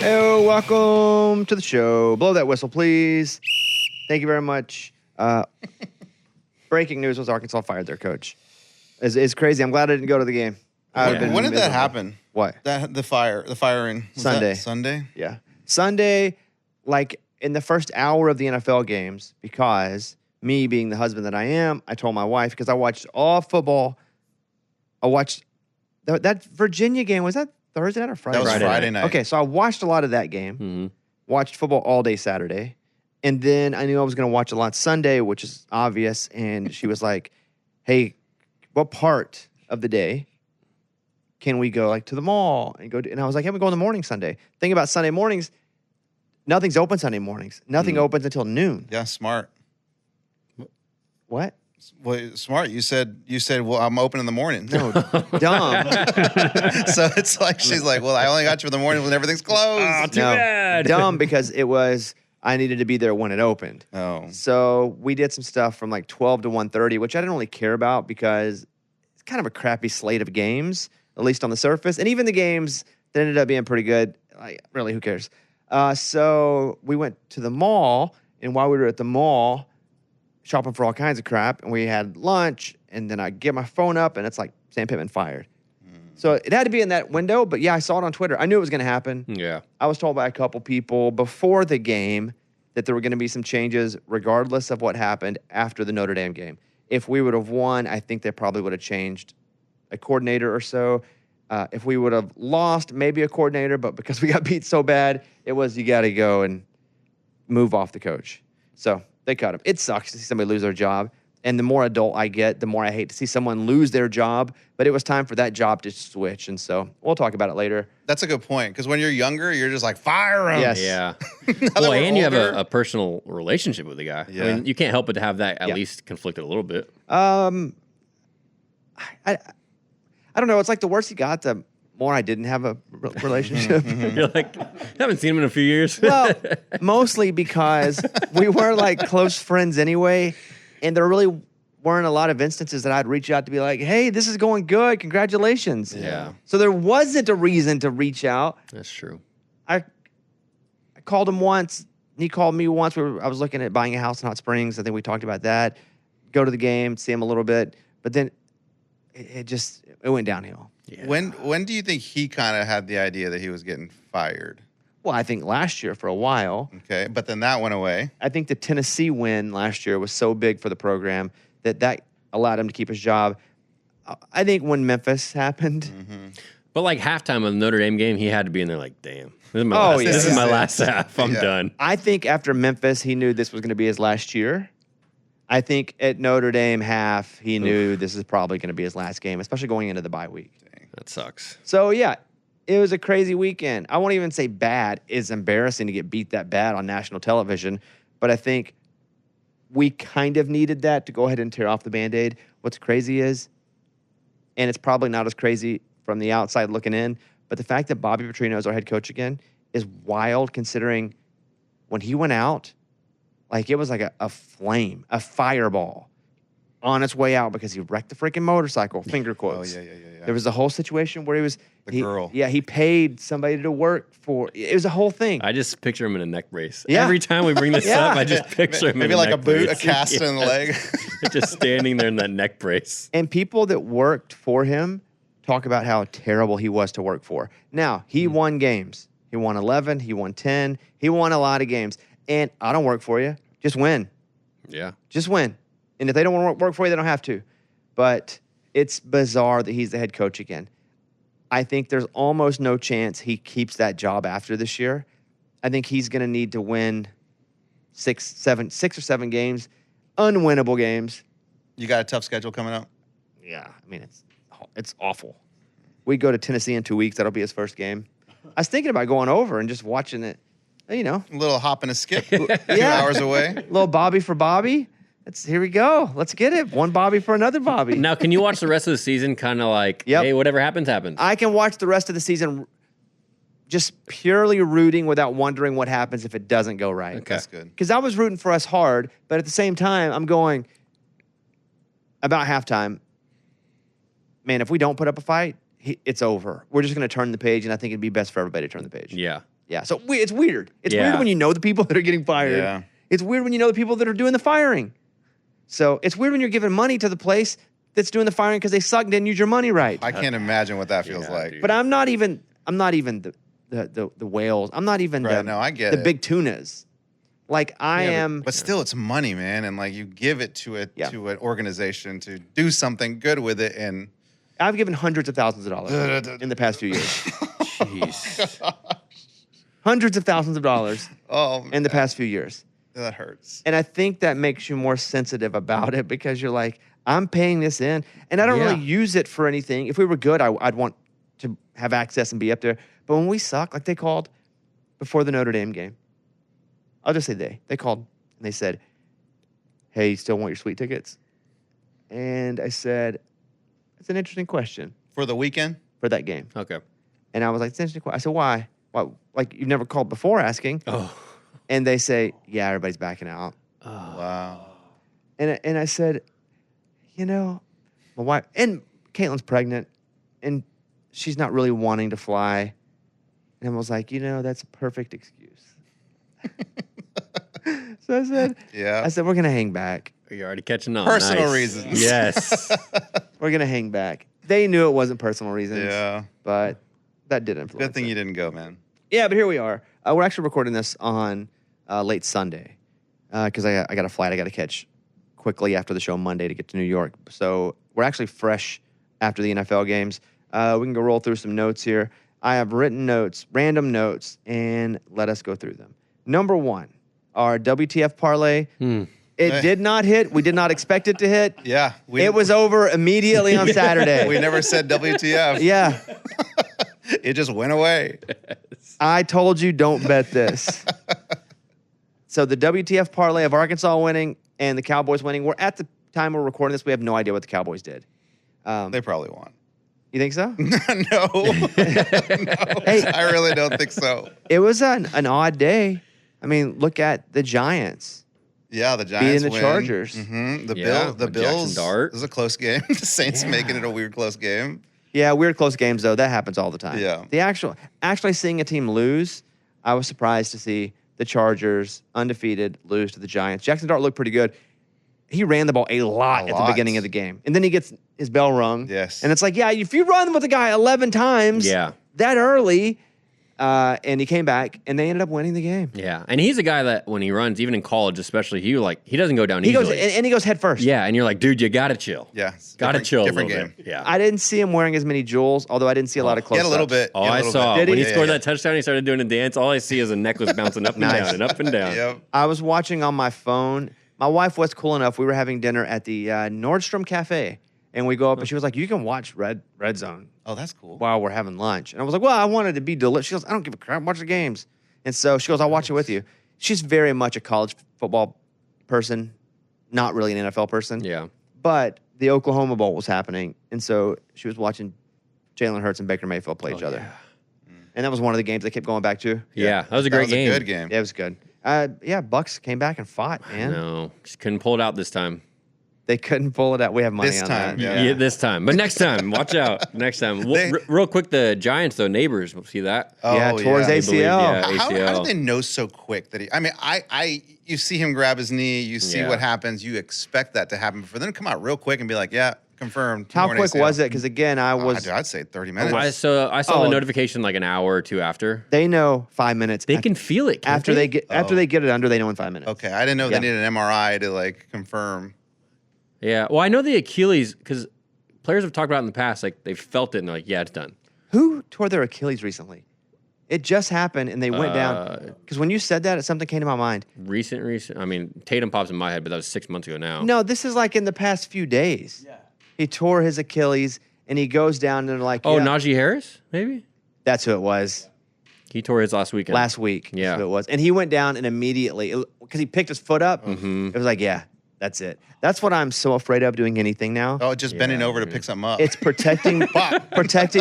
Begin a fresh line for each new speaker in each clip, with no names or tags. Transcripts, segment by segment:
Hey, welcome to the show. Blow that whistle, please. Thank you very much. Breaking news was Arkansas fired their coach. It's crazy. I'm glad I didn't go to the game.
When did that happen?
What?
The firing. Was
Sunday.
that Sunday?
Yeah. Sunday, like in the first hour of the NFL games, because me being the husband that I am, I told my wife, because I watched all football. I watched that Virginia game. Was that Thursday night or Friday?
That was Friday night.
Okay, so I watched a lot of that game.
Mm-hmm.
Watched football all day Saturday. And then I knew I was going to watch a lot Sunday, which is obvious. And she was like, hey, what part of the day can we go like to the mall and go to, and I was like, hey, we go in the morning Sunday. Thing about Sunday mornings, nothing's open Sunday mornings. Nothing opens until noon.
Yeah, smart.
What?
Well, smart. You said, well, I'm open in the morning.
No, dumb.
So it's like, she's like, well, I only got you for the morning when everything's closed.
Oh, too bad.
Dumb because I needed to be there when it opened.
Oh.
So we did some stuff from like 12 to 1:30, which I didn't really care about because it's kind of a crappy slate of games, at least on the surface. And even the games that ended up being pretty good, like, really, who cares? So we went to the mall, and while we were at the mall, shopping for all kinds of crap, and we had lunch, and then I get my phone up, and it's like Sam Pittman fired. So it had to be in that window, but yeah, I saw it on Twitter. I knew it was going to happen.
Yeah.
I was told by a couple people before the game that there were going to be some changes regardless of what happened after the Notre Dame game. If we would have won, I think they probably would have changed a coordinator or so. If we would have lost, maybe a coordinator, but because we got beat so bad, it was you got to go and move off the coach. So they cut him. It sucks to see somebody lose their job. And the more adult I get, the more I hate to see someone lose their job. But it was time for that job to switch. And so we'll talk about it later.
That's a good point. Because when you're younger, you're just like, fire him.
Yes.
Yeah.
Now that
Well,
we're
and you have
older-
a personal relationship with the guy.
Yeah.
I mean, you can't help but to have that at
Yeah.
least conflicted a little bit.
I don't know. It's like the worse he got, the more I didn't have a relationship.
You're like, haven't seen him in a few years.
Well, mostly because we were like close friends anyway, and there really weren't a lot of instances that I'd reach out to be like, hey, this is going good. Congratulations.
Yeah.
So there wasn't a reason to reach out.
That's true.
I called him once. He called me once. I was looking at buying a house in Hot Springs. I think we talked about that. Go to the game, see him a little bit. But then it went downhill.
Yeah.
When do you think he kind of had the idea that he was getting fired?
Well, I think last year for a while.
Okay, but then that went away.
I think the Tennessee win last year was so big for the program that allowed him to keep his job. I think when Memphis happened,
But like halftime of the Notre Dame game, he had to be in there like, damn, this
yeah.
is my last half. I'm
Yeah.
done.
I think after Memphis, he knew this was going to be his last year. I think at Notre Dame half, he knew this is probably going to be his last game, especially going into the bye week.
That sucks.
So, yeah, it was a crazy weekend. I won't even say bad. It's embarrassing to get beat that bad on national television, but I think we kind of needed that to go ahead and tear off the Band-Aid. What's crazy is, and it's probably not as crazy from the outside looking in, but the fact that Bobby Petrino is our head coach again is wild considering when he went out, like it was like a flame, a fireball on its way out because he wrecked the freaking motorcycle, finger quotes.
Oh, yeah.
There was a whole situation where
The girl.
Yeah, he paid somebody to work for. It was a whole thing.
I just picture him in a neck brace.
Yeah.
Every time we bring this
Yeah.
up, I just picture him
Maybe
in a
like a
neck
boot,
brace.
a cast in the leg.
Just standing there in that neck brace.
And people that worked for him talk about how terrible he was to work for. Now, he won games. He won 11. He won 10. He won a lot of games. And I don't work for you. Just win.
Yeah.
Just win. And if they don't want to work for you, they don't have to. But it's bizarre that he's the head coach again. I think there's almost no chance he keeps that job after this year. I think he's going to need to win six or seven games, unwinnable games.
You got a tough schedule coming up?
Yeah, I mean, it's awful. We go to Tennessee in 2 weeks. That'll be his first game. I was thinking about going over and just watching it, you know.
A little hop and a skip, 2
Yeah.
hours away.
Little Bobby for Bobby. Here we go. Let's get it. One Bobby for another Bobby.
Now, can you watch the rest of the season kind of like,
Yep.
hey, whatever happens, happens?
I can watch the rest of the season just purely rooting without wondering what happens if it doesn't go right.
Okay.
That's good.
Because I was rooting for us hard, but at the same time, I'm going, about halftime, man, if we don't put up a fight, it's over. We're just going to turn the page, and I think it'd be best for everybody to turn the page.
Yeah.
Yeah. So it's weird. It's
Yeah.
weird when you know the people that are getting fired.
Yeah.
It's weird when you know the people that are doing the firing. So it's weird when you're giving money to the place that's doing the firing because they suck and didn't use your money right.
I can't imagine what that feels like.
dude.
But I'm not even the whales. I'm not even
Right, no, I get
the
it.
big tunas. Like I am.
But still, it's money, man, and like you give it to an organization to do something good with it, and
I've given hundreds of thousands of dollars in the past few years.
Jeez.
Hundreds of thousands of dollars
oh,
in the past few years.
that hurts.
And I think that makes you more sensitive about it because you're like, I'm paying this in, and I don't
Yeah.
really use it for anything. If we were good, I'd want to have access and be up there. But when we suck, like they called before the Notre Dame game, I'll just say they called and they said, hey, you still want your sweet tickets? And I said, it's an interesting question
For the weekend?
for that game.
Okay.
And I was like, it's an interesting question. I said, why? Why? Like, you've never called before asking.
Oh.
And they say, yeah, everybody's backing out.
Wow.
And I said, you know, my wife, and Caitlin's pregnant, and she's not really wanting to fly. And I was like, you know, that's a perfect excuse. So I said,
Yeah.
we're going to hang back.
You're already catching on.
Personal
Nice.
reasons.
Yes.
We're going to hang back. They knew it wasn't personal reasons.
Yeah.
But that did influence
Good thing
it.
you didn't go, man.
Yeah, but here we are. We're actually recording this on late Sunday because I got a flight I got to catch quickly after the show Monday to get to New York. So we're actually fresh after the NFL games. We can go roll through some notes here. I have written notes, random notes, and let us go through them. Number one, our WTF parlay. It did not hit. We did not expect it to hit.
Yeah.
It was over immediately on Saturday.
We never said WTF.
Yeah.
It just went away.
I told you don't bet this. So the WTF parlay of Arkansas winning and the Cowboys winning. We're at the time we're recording this. We have no idea what the Cowboys did.
They probably won.
You think so?
No.
Hey.
I really don't think so.
It was an odd day. I mean, look at the Giants.
Yeah, the Giants
the
win.
Chargers.
Mm-hmm. The
Yeah,
the
with
Bills.
Jackson Dart.
This is a close game. The Saints making it a weird close game.
Yeah, weird close games though. That happens all the time.
Yeah.
The actually seeing a team lose, I was surprised to see the Chargers undefeated lose to the Giants. Jackson Dart looked pretty good. He ran the ball a lot at the beginning of the game, and then he gets his bell rung.
Yes.
And it's like, yeah, if you run with a guy 11 times,
Yeah.
that early, and he came back, and they ended up winning the game.
Yeah. And he's a guy that when he runs, even in college especially, he doesn't go down
He goes
easily.
and he goes head first.
Yeah. And you're like, dude, you got to chill.
Yeah.
Got to
Different-
chill a
different
little
game.
bit. Yeah.
I didn't see him wearing as many jewels, although I didn't see a lot of close
Get a little
ups.
bit.
Oh,
get a
I
little
saw.
bit.
When he
Yeah,
scored
yeah.
that touchdown, he started doing a dance. All I see is a necklace bouncing up and
Nice.
down and up and down.
Yep.
I was watching on my phone. My wife was cool enough. We were having dinner at the Nordstrom Cafe, and we go up, and she was like, "You can watch Red Zone
Oh, that's cool.
while we're having lunch." And I was like, "Well, I wanted to be delicious." She goes, "I don't give a crap. Watch the games." And so she goes, "I'll watch it with you." She's very much a college football person, not really an NFL person.
Yeah.
But the Oklahoma Bowl was happening, and so she was watching Jalen Hurts and Baker Mayfield play each other. And that was one of the games they kept going back to.
Yeah. That was a great game.
A good game.
Yeah, it was good. Yeah, Bucks came back and fought, man.
No. Just couldn't pull it out this time.
They couldn't pull it out. We have money
This
on
time,
that.
yeah.
This time. But next time, watch out. Next time. Real quick, the Giants, though, neighbors. See that?
Yeah, tore his
I believe,
ACL.
yeah.
How
ACL.
did they know so quick that he? I mean, you see him grab his knee, you see
Yeah.
what happens, you expect that to happen, but for them to come out real quick and be like, "Yeah, confirmed."
How
torn
quick
ACL.
was it? Because again,
I'd say 30 minutes.
I saw
Oh.
the notification like an hour or two after.
They know 5 minutes.
They can feel it can't
after they get it under. They know in 5 minutes.
Okay, I didn't know
Yeah.
they needed an MRI to like confirm.
Yeah. Well, I know the Achilles because players have talked about it in the past. Like they've felt it and they're like, yeah, it's done.
Who tore their Achilles recently? It just happened and they went down. Because when you said that, something came to my mind.
Recent. I mean, Tatum pops in my head, but that was 6 months ago now.
No, this is like in the past few days. Yeah. He tore his Achilles and he goes down and they're like,
Oh,
yeah.
Najee Harris, maybe?
That's who it was.
He tore his last weekend.
Last week.
Yeah.
That's who it was. And he went down and immediately, because he picked his foot up,
Mm-hmm.
it was like, yeah, that's it. That's what I'm so afraid of doing anything now.
Oh, just bending
Yeah,
over to
dude.
pick something up.
It's protecting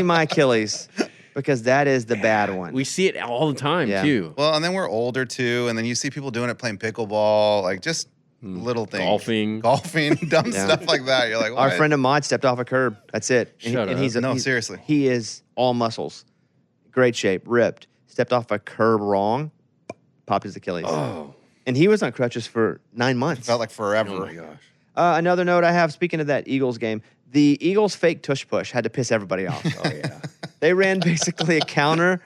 my Achilles because that is the bad one.
We see it all the time,
Yeah.
too.
well, and then we're older too, and then you see people doing it playing pickleball, like just little things, golfing, dumb
Yeah.
stuff like that. You're like,
Our
what?
friend Ahmad stepped off a curb. That's it.
Shut up.
He's
No, seriously.
He is all muscles, great shape, ripped. stepped off a curb wrong, popped his Achilles.
Oh.
And he was on crutches for 9 months.
It felt like forever.
Oh my gosh.
Another note I have, speaking of that Eagles game, the Eagles fake tush push had to piss everybody off.
Oh yeah.
They ran basically a counter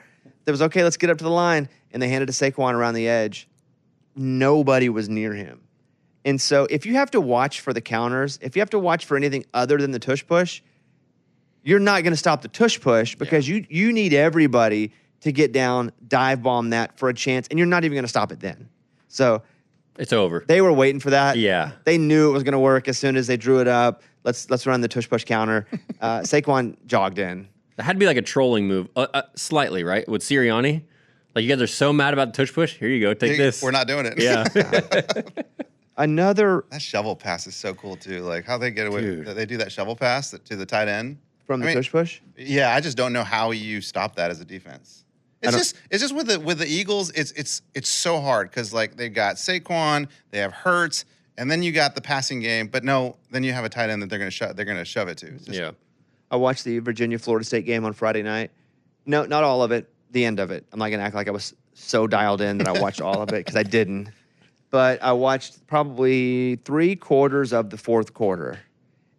that was, okay, let's get up to the line. And they handed to Saquon around the edge. Nobody was near him. And so if you have to watch for the counters, if you have to watch for anything other than the tush push, you're not going to stop the tush push because you need everybody to get down, dive bomb that for a chance, and you're not even going to stop it then. So
It's over.
they were waiting for that.
Yeah.
They knew it was going to work as soon as they drew it up. Let's run the tush push counter. Saquon jogged in.
That had to be like a trolling move, slightly, right? With Sirianni, like you guys are so mad about the tush push. Here you go, take this.
We're not doing it.
Yeah.
Another
That shovel pass is so cool too. Like how they get away.
Dude.
They do that shovel pass to the tight end
from the tush push.
Yeah, I just don't know how you stop that as a defense. It's just with the Eagles. It's so hard because like they got Saquon, they have Hurts, and then you got the passing game. But no, then you have a tight end that they're gonna shove it to. It's just,
Yeah.
I watched the Virginia-Florida State game on Friday night. No, not all of it. The end of it. I'm not going to act like I was so dialed in that I watched all of it because I didn't. But I watched probably 3/4 of the fourth quarter.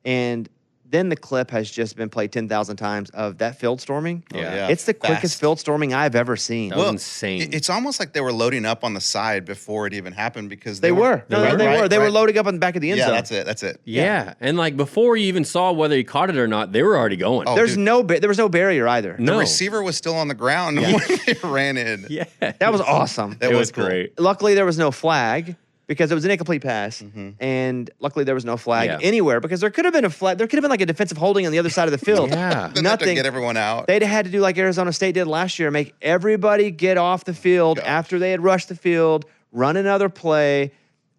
And then the clip has just been played 10,000 times of that field storming.
Yeah.
It's the
Fast.
quickest field storming I've ever seen.
That was insane.
It's almost like they were loading up on the side before it even happened because
They were.
They were.
They were loading up on the back of the end
Yeah,
zone.
that's it.
Yeah. And like before you even saw whether he caught it or not, they were already going.
Oh,
There
dude.
was no barrier either.
No.
The receiver was still on the ground when they ran in.
Yeah.
That was awesome.
That
It
was
was
cool.
great.
Luckily, there was no flag because it was an incomplete pass. And luckily, there was no flag
Yeah.
anywhere because there could have been a flag. There could have been like a defensive holding on the other side of the field.
Yeah.
Then they have to
Nothing.
get everyone out.
They'd had to do like Arizona State did last year, make everybody get off the field after they had rushed the field, run another play.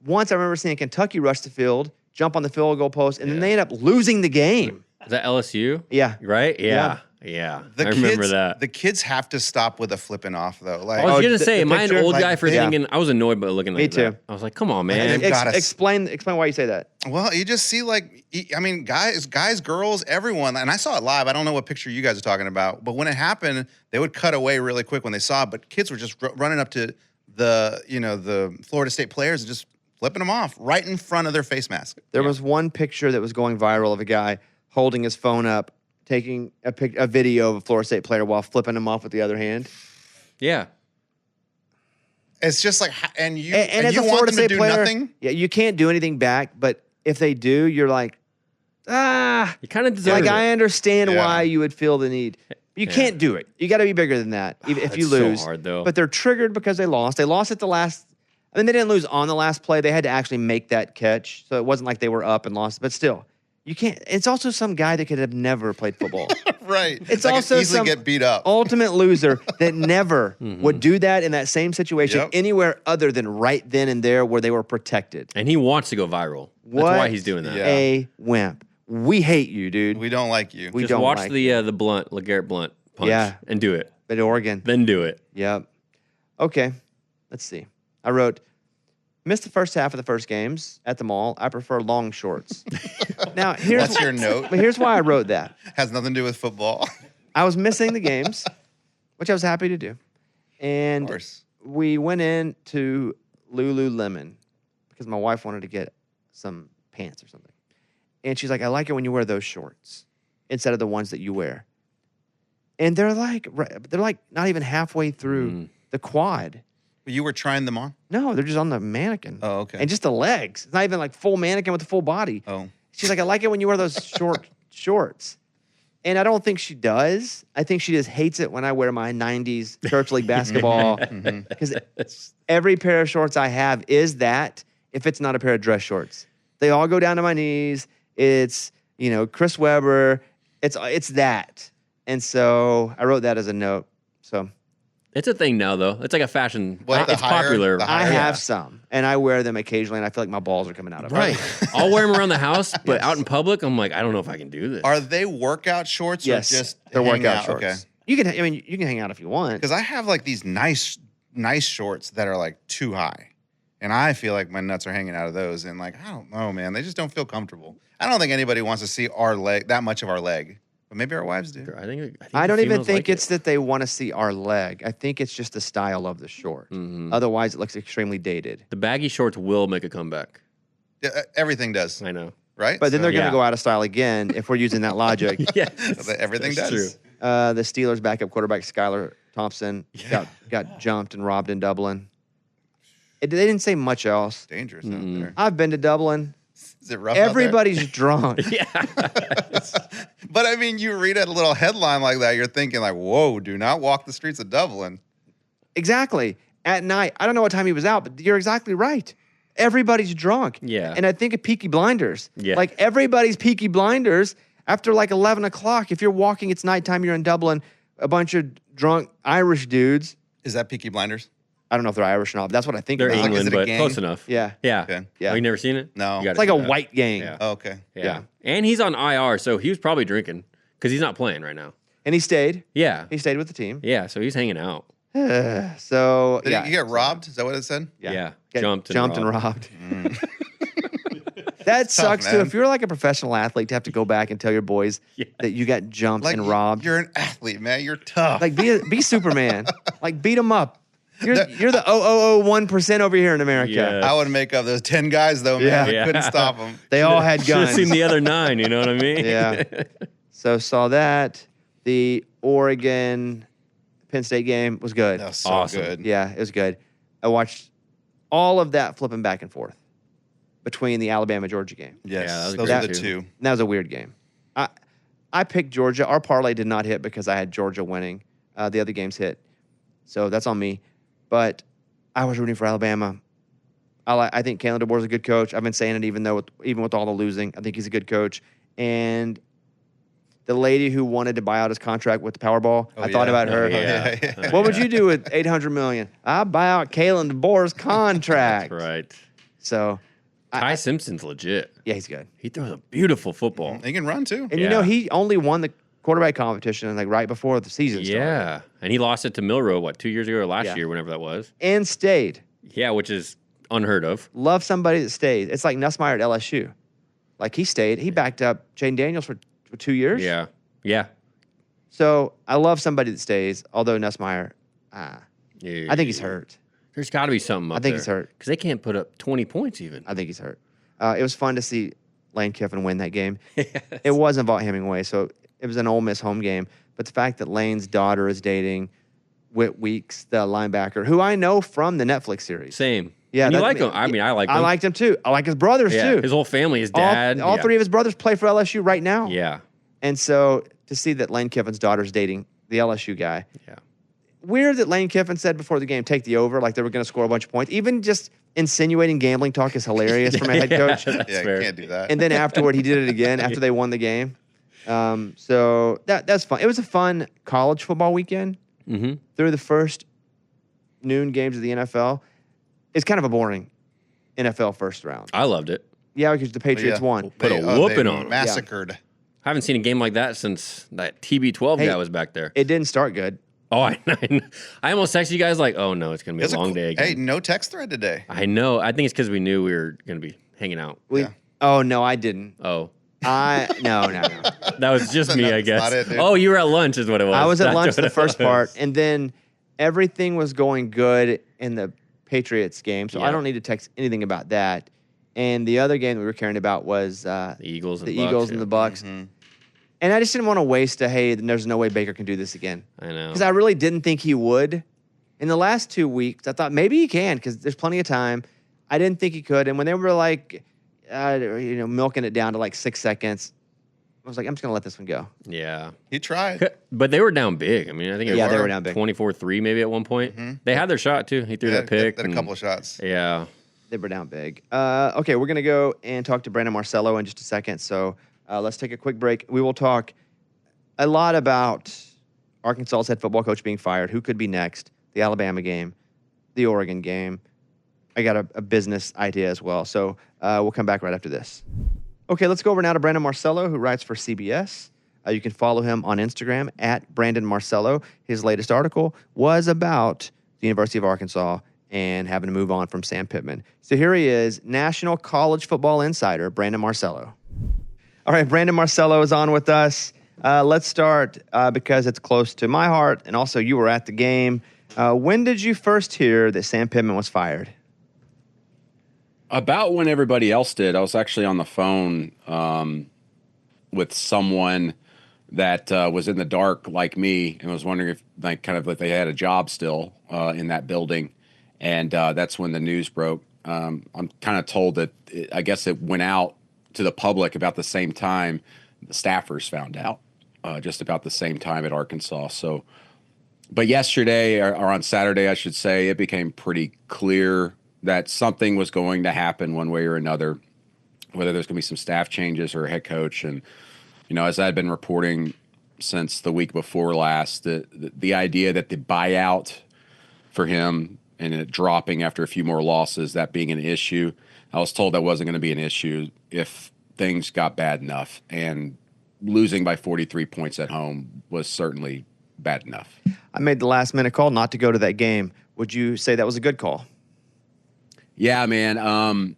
Once I remember seeing Kentucky rush the field, jump on the field goal post, and then they end up losing the game.
Is that LSU?
Yeah.
Right? Yeah. Yeah.
The
I
kids,
remember that.
The kids have to stop with the flipping off though. Like
I was
Oh,
gonna
the-
say,
the
am I an
picture?
old
Like,
guy for
yeah.
thinking? I was annoyed by looking
Me
like that.
too.
I was like, come on,
And
man.
they've got us-
Explain why you say that.
Well, you just see like, I mean, guys, girls, everyone. And I saw it live. I don't know what picture you guys are talking about, but when it happened, they would cut away really quick when they saw it. But kids were just running up to the Florida State players and just flipping them off right in front of their face mask.
There was one picture that was going viral of a guy holding his phone up, taking a video of a Florida State player while flipping him off with the other hand.
Yeah.
It's just like, and you
as
you
a
want
Florida
them to
State
do
player,
nothing.
yeah, you can't do anything back. But if they do, you're like,
You kind of deserve
like
it.
I understand
Yeah.
why you would feel the need. You can't do it. You got to be bigger than that. If you
It's so
lose,
hard, though.
But they're triggered because they lost. They lost at the last. I mean, they didn't lose on the last play. They had to actually make that catch, so it wasn't like they were up and lost. But still, you can't. It's also some guy that could have never played football.
Right.
It's
That could
also
easily
some
get beat up.
ultimate loser that never would do that in that same situation
Yep.
anywhere other than right then and there where they were protected.
And he wants to go viral.
What
That's why he's doing that.
Yeah.
a wimp. We hate you, dude.
We don't like you.
We
Just
don't
watch
like
the Blunt, LeGarrette Blunt punch.
Yeah.
And do it.
But Oregon.
Then do it.
Yep. Okay. Let's see. I wrote, missed the first half of the first games at the mall. I prefer long shorts. Now,
That's your note.
But here's why I wrote that.
Has nothing to do with football.
I was missing the games, which I was happy to do.
Of
And
course.
we went into Lululemon because my wife wanted to get some pants or something. And she's like, I like it when you wear those shorts instead of the ones that you wear. And they're like not even halfway through the quad.
You were trying them on?
No, they're just on the mannequin.
Oh, okay.
And just the legs. It's not even like full mannequin with the full body.
Oh.
She's like, I like it when you wear those short shorts. And I don't think she does. I think she just hates it when I wear my 90s church league basketball. Because every pair of shorts I have is that if it's not a pair of dress shorts. They all go down to my knees. It's, Chris Webber. It's that. And so I wrote that as a note. So
It's a thing now, though. It's like a fashion.
What, the
it's
higher-
popular.
the
I
higher-
have some. And I wear them occasionally. And I feel like my balls are coming out of
Right.
it.
I'll wear them around the house, but out in public, I'm like, I don't know if I can do this.
Are they workout shorts
Yes.
or just
They're
hang
workout
out?
shorts.
Okay.
You can hang out if you want.
Because I have like these nice shorts that are like too high. And I feel like my nuts are hanging out of those. And like, I don't know, man. They just don't feel comfortable. I don't think anybody wants to see our leg, that much of our leg. But maybe our wives do.
I don't
the
even
females
think
like
it's that they want to see our leg. I think it's just the style of the short. Otherwise, it looks extremely dated.
The baggy shorts will make a comeback.
Yeah, everything does.
I know.
Right?
But then they're going to
Yeah.
go out of style again if we're using that logic.
Yeah,
Everything
that's
does.
true.
The Steelers' backup quarterback, Skylar Thompson, got jumped and robbed in Dublin. They didn't say much else.
Dangerous out there.
I've been to Dublin.
Is it rough out there?
Everybody's drunk.
Yeah.
But I mean, you read a little headline like that, you're thinking like, whoa, do not walk the streets of Dublin.
Exactly. At night, I don't know what time he was out, but you're exactly right. Everybody's drunk.
Yeah.
And I think of Peaky Blinders.
Yeah.
Like everybody's Peaky Blinders after like 11 o'clock. If you're walking, it's nighttime, you're in Dublin, a bunch of drunk Irish dudes.
Is that Peaky Blinders?
I don't know if they're Irish or not, but that's what I think
They're
about.
Like, is
England,
it a
but
gang?
close enough.
Yeah.
Yeah.
Okay.
Yeah.
Oh, you never seen it?
No.
You gotta
It's like
do
a
that.
white gang.
Yeah.
Oh, okay.
Yeah.
And he's on IR, so he was probably drinking because he's not playing right now.
And he stayed.
Yeah.
He stayed with the team.
Yeah. So he's hanging out.
So,
Did
yeah.
you get robbed? Is that what it said?
Yeah.
Get
Jumped
and
robbed.
robbed. That sucks too.
man.
If you're like a professional athlete, to have to go back and tell your boys that you got jumped
Like
and robbed.
You're an athlete, man. You're tough.
Like be Superman. Like beat them up. You're the 0.001% over here in America.
Yeah.
I would make up those 10 guys though, man.
Yeah.
I
Yeah.
couldn't stop them.
They all had
Should have
guns.
seen the other 9, you know what I mean?
Yeah. So saw that. The Oregon Penn State game was good.
That was so
Awesome.
good.
Yeah, it was good. I watched all of that flipping back and forth between the Alabama Georgia game.
Yes,
Yeah, that was
those
great
are the
too.
two.
And that was a weird game. I picked Georgia. Our parlay did not hit because I had Georgia winning. The other games hit. So that's on me. But I was rooting for Alabama. I think Kalen DeBoer's a good coach. I've been saying it even with all the losing. I think he's a good coach. And the lady who wanted to buy out his contract with the Powerball,
Oh,
I thought
yeah.
about her.
Oh, yeah.
What would you do with $800 million? I'd buy out Kalen DeBoer's contract.
That's right.
So,
Ty Simpson's legit.
yeah, he's good.
He throws a beautiful football.
He can run too.
And
Yeah.
he only won the quarterback competition like right before the season started.
Yeah. And he lost it to Milrow, 2 years ago or last
Yeah.
year, whenever that was.
And stayed.
Yeah, which is unheard of.
Love somebody that stays. It's like Nussmeier at LSU. Like he stayed. He backed up Jaden Daniels for 2 years.
Yeah. Yeah.
So I love somebody that stays, although Nussmeier, I think he's hurt.
There's got to be something up
I think he's hurt.
Because they can't put up 20 points even.
I think he's hurt. It was fun to see Lane Kiffin win that game. It wasn't Vaught Hemingway, so it was an Ole Miss home game. But the fact that Lane's daughter is dating Whit Weeks, the linebacker, who I know from the Netflix series.
Same.
Yeah,
And you
that-
like him. I mean, I like him.
I liked him too. I like his brothers
yeah.
too.
His whole family, his
all
dad.
all
yeah.
3 of his brothers play for LSU right now.
Yeah.
And so to see that Lane Kiffin's daughter's dating the LSU guy.
Yeah.
Weird that Lane Kiffin said before the game, take the over, like they were going to score a bunch of points. Even just insinuating gambling talk is hilarious from a head coach.
That's
Yeah,
fair.
you can't do that.
And then afterward, he did it again after they won the game. So that's fun. It was a fun college football weekend.
Mm-hmm.
Through the first noon games of the NFL, it's kind of a boring NFL first round.
I loved it.
Yeah, because the Patriots
Yeah.
won.
Put a whooping on 'em.
Massacred.
I haven't seen a game like that since that TB12
Hey,
guy was back there.
It didn't start good.
Oh, I almost texted you guys like, oh no, it's gonna be
It's
a long day again.
Hey, no text thread today.
I know. I think it's because we knew we were gonna be hanging out.
Yeah.
Oh no, I didn't.
Oh,
No.
that was just me, I
That's
guess.
not it, dude.
Oh, you were at lunch, is what it was.
I was at
That's
lunch
what
the
it
first
was.
part, and then everything was going good in the Patriots game, so I
Yeah.
don't need to text anything about that. And the other game that we were caring about was
The Eagles and
the
Bucks,
Eagles
yeah.
and the Bucks.
Mm-hmm.
And I just didn't want to waste there's no way Baker can do this again.
I know.
Because I really didn't think he would. In the last 2 weeks, I thought maybe he can because there's plenty of time. I didn't think he could. And when they were like, milking it down to like 6 seconds, I was like, I'm just going to let this one go.
Yeah.
He tried.
But they were down big. I mean, I think
Yeah,
it
they
was
were down big.
24-3 maybe at one point.
Mm-hmm.
They had their shot too. He threw that pick.
Did a
and-
couple of shots.
Yeah.
They were down big. Okay, we're going to go and talk to Brandon Marcello in just a second. So let's take a quick break. We will talk a lot about Arkansas's head football coach being fired, who could be next, the Alabama game, the Oregon game. I got a business idea as well. So we'll come back right after this. Okay, let's go over now to Brandon Marcello, who writes for CBS. You can follow him on Instagram at Brandon Marcello. His latest article was about the University of Arkansas and having to move on from Sam Pittman. So here he is, National College Football Insider, Brandon Marcello. All right, Brandon Marcello is on with us. Let's start because it's close to my heart, and also you were at the game. When did you first hear that Sam Pittman was fired?
About when everybody else did. I was actually on the phone with someone that was in the dark like me and was wondering if if they had a job still in that building. And that's when the news broke. I'm kind of told that I guess it went out to the public about the same time the staffers found out, just about the same time at Arkansas. So, but yesterday or on Saturday, I should say, it became pretty clear that something was going to happen one way or another, whether there's going to be some staff changes or a head coach. And, as I'd been reporting since the week before last, the idea that the buyout for him and it dropping after a few more losses, that being an issue, I was told that wasn't going to be an issue if things got bad enough. And losing by 43 points at home was certainly bad enough.
I made the last minute call not to go to that game. Would you say that was a good call?
Yeah, man.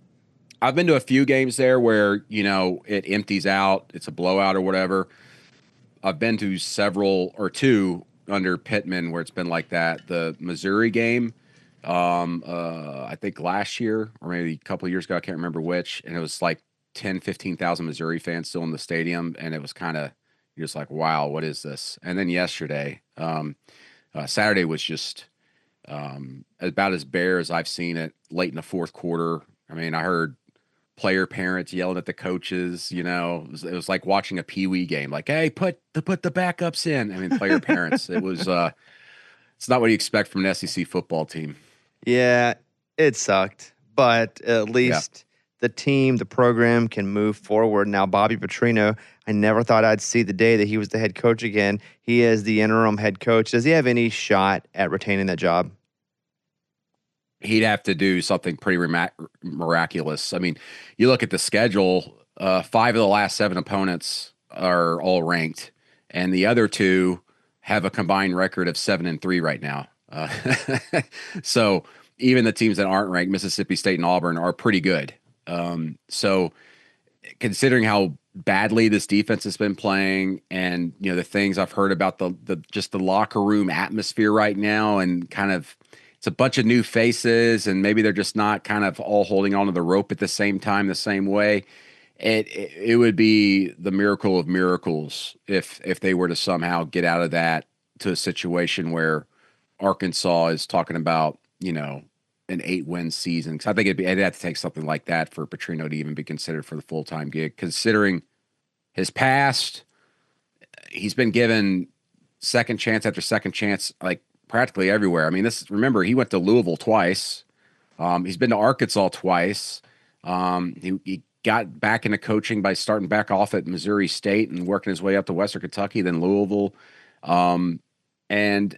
I've been to a few games there where, it empties out, it's a blowout or whatever. I've been to several or two under Pittman where it's been like that. The Missouri game, I think last year or maybe a couple of years ago, I can't remember which, and it was like 10, 15,000 Missouri fans still in the stadium, and it was kind of, you're just like, wow, what is this? And then yesterday, Saturday was just about as bare as I've seen it late in the fourth quarter. I mean, I heard player parents yelling at the coaches. It was like watching a Pee-wee game. Like, hey, put the backups in. I mean, player parents. It was. It's not what you expect from an SEC football team.
Yeah, it sucked, but at least the team, the program can move forward. Now, Bobby Petrino, I never thought I'd see the day that he was the head coach again. He is the interim head coach. Does he have any shot at retaining that job?
He'd have to do something pretty miraculous. I mean, you look at the schedule, 5 of the last 7 opponents are all ranked, and the other 2 have a combined record of 7-3 right now. So even the teams that aren't ranked, Mississippi State and Auburn, are pretty good. So considering how badly this defense has been playing and, the things I've heard about just the locker room atmosphere right now, and kind of, it's a bunch of new faces, and maybe they're just not kind of all holding onto the rope at the same time, the same way. It would be the miracle of miracles if they were to somehow get out of that to a situation where Arkansas is talking about, an 8-win season. Because I think it'd have to take something like that for Petrino to even be considered for the full-time gig. Considering his past, he's been given second chance after second chance, like practically everywhere. I mean, remember, he went to Louisville twice. He's been to Arkansas twice. He got back into coaching by starting back off at Missouri State and working his way up to Western Kentucky, then Louisville. And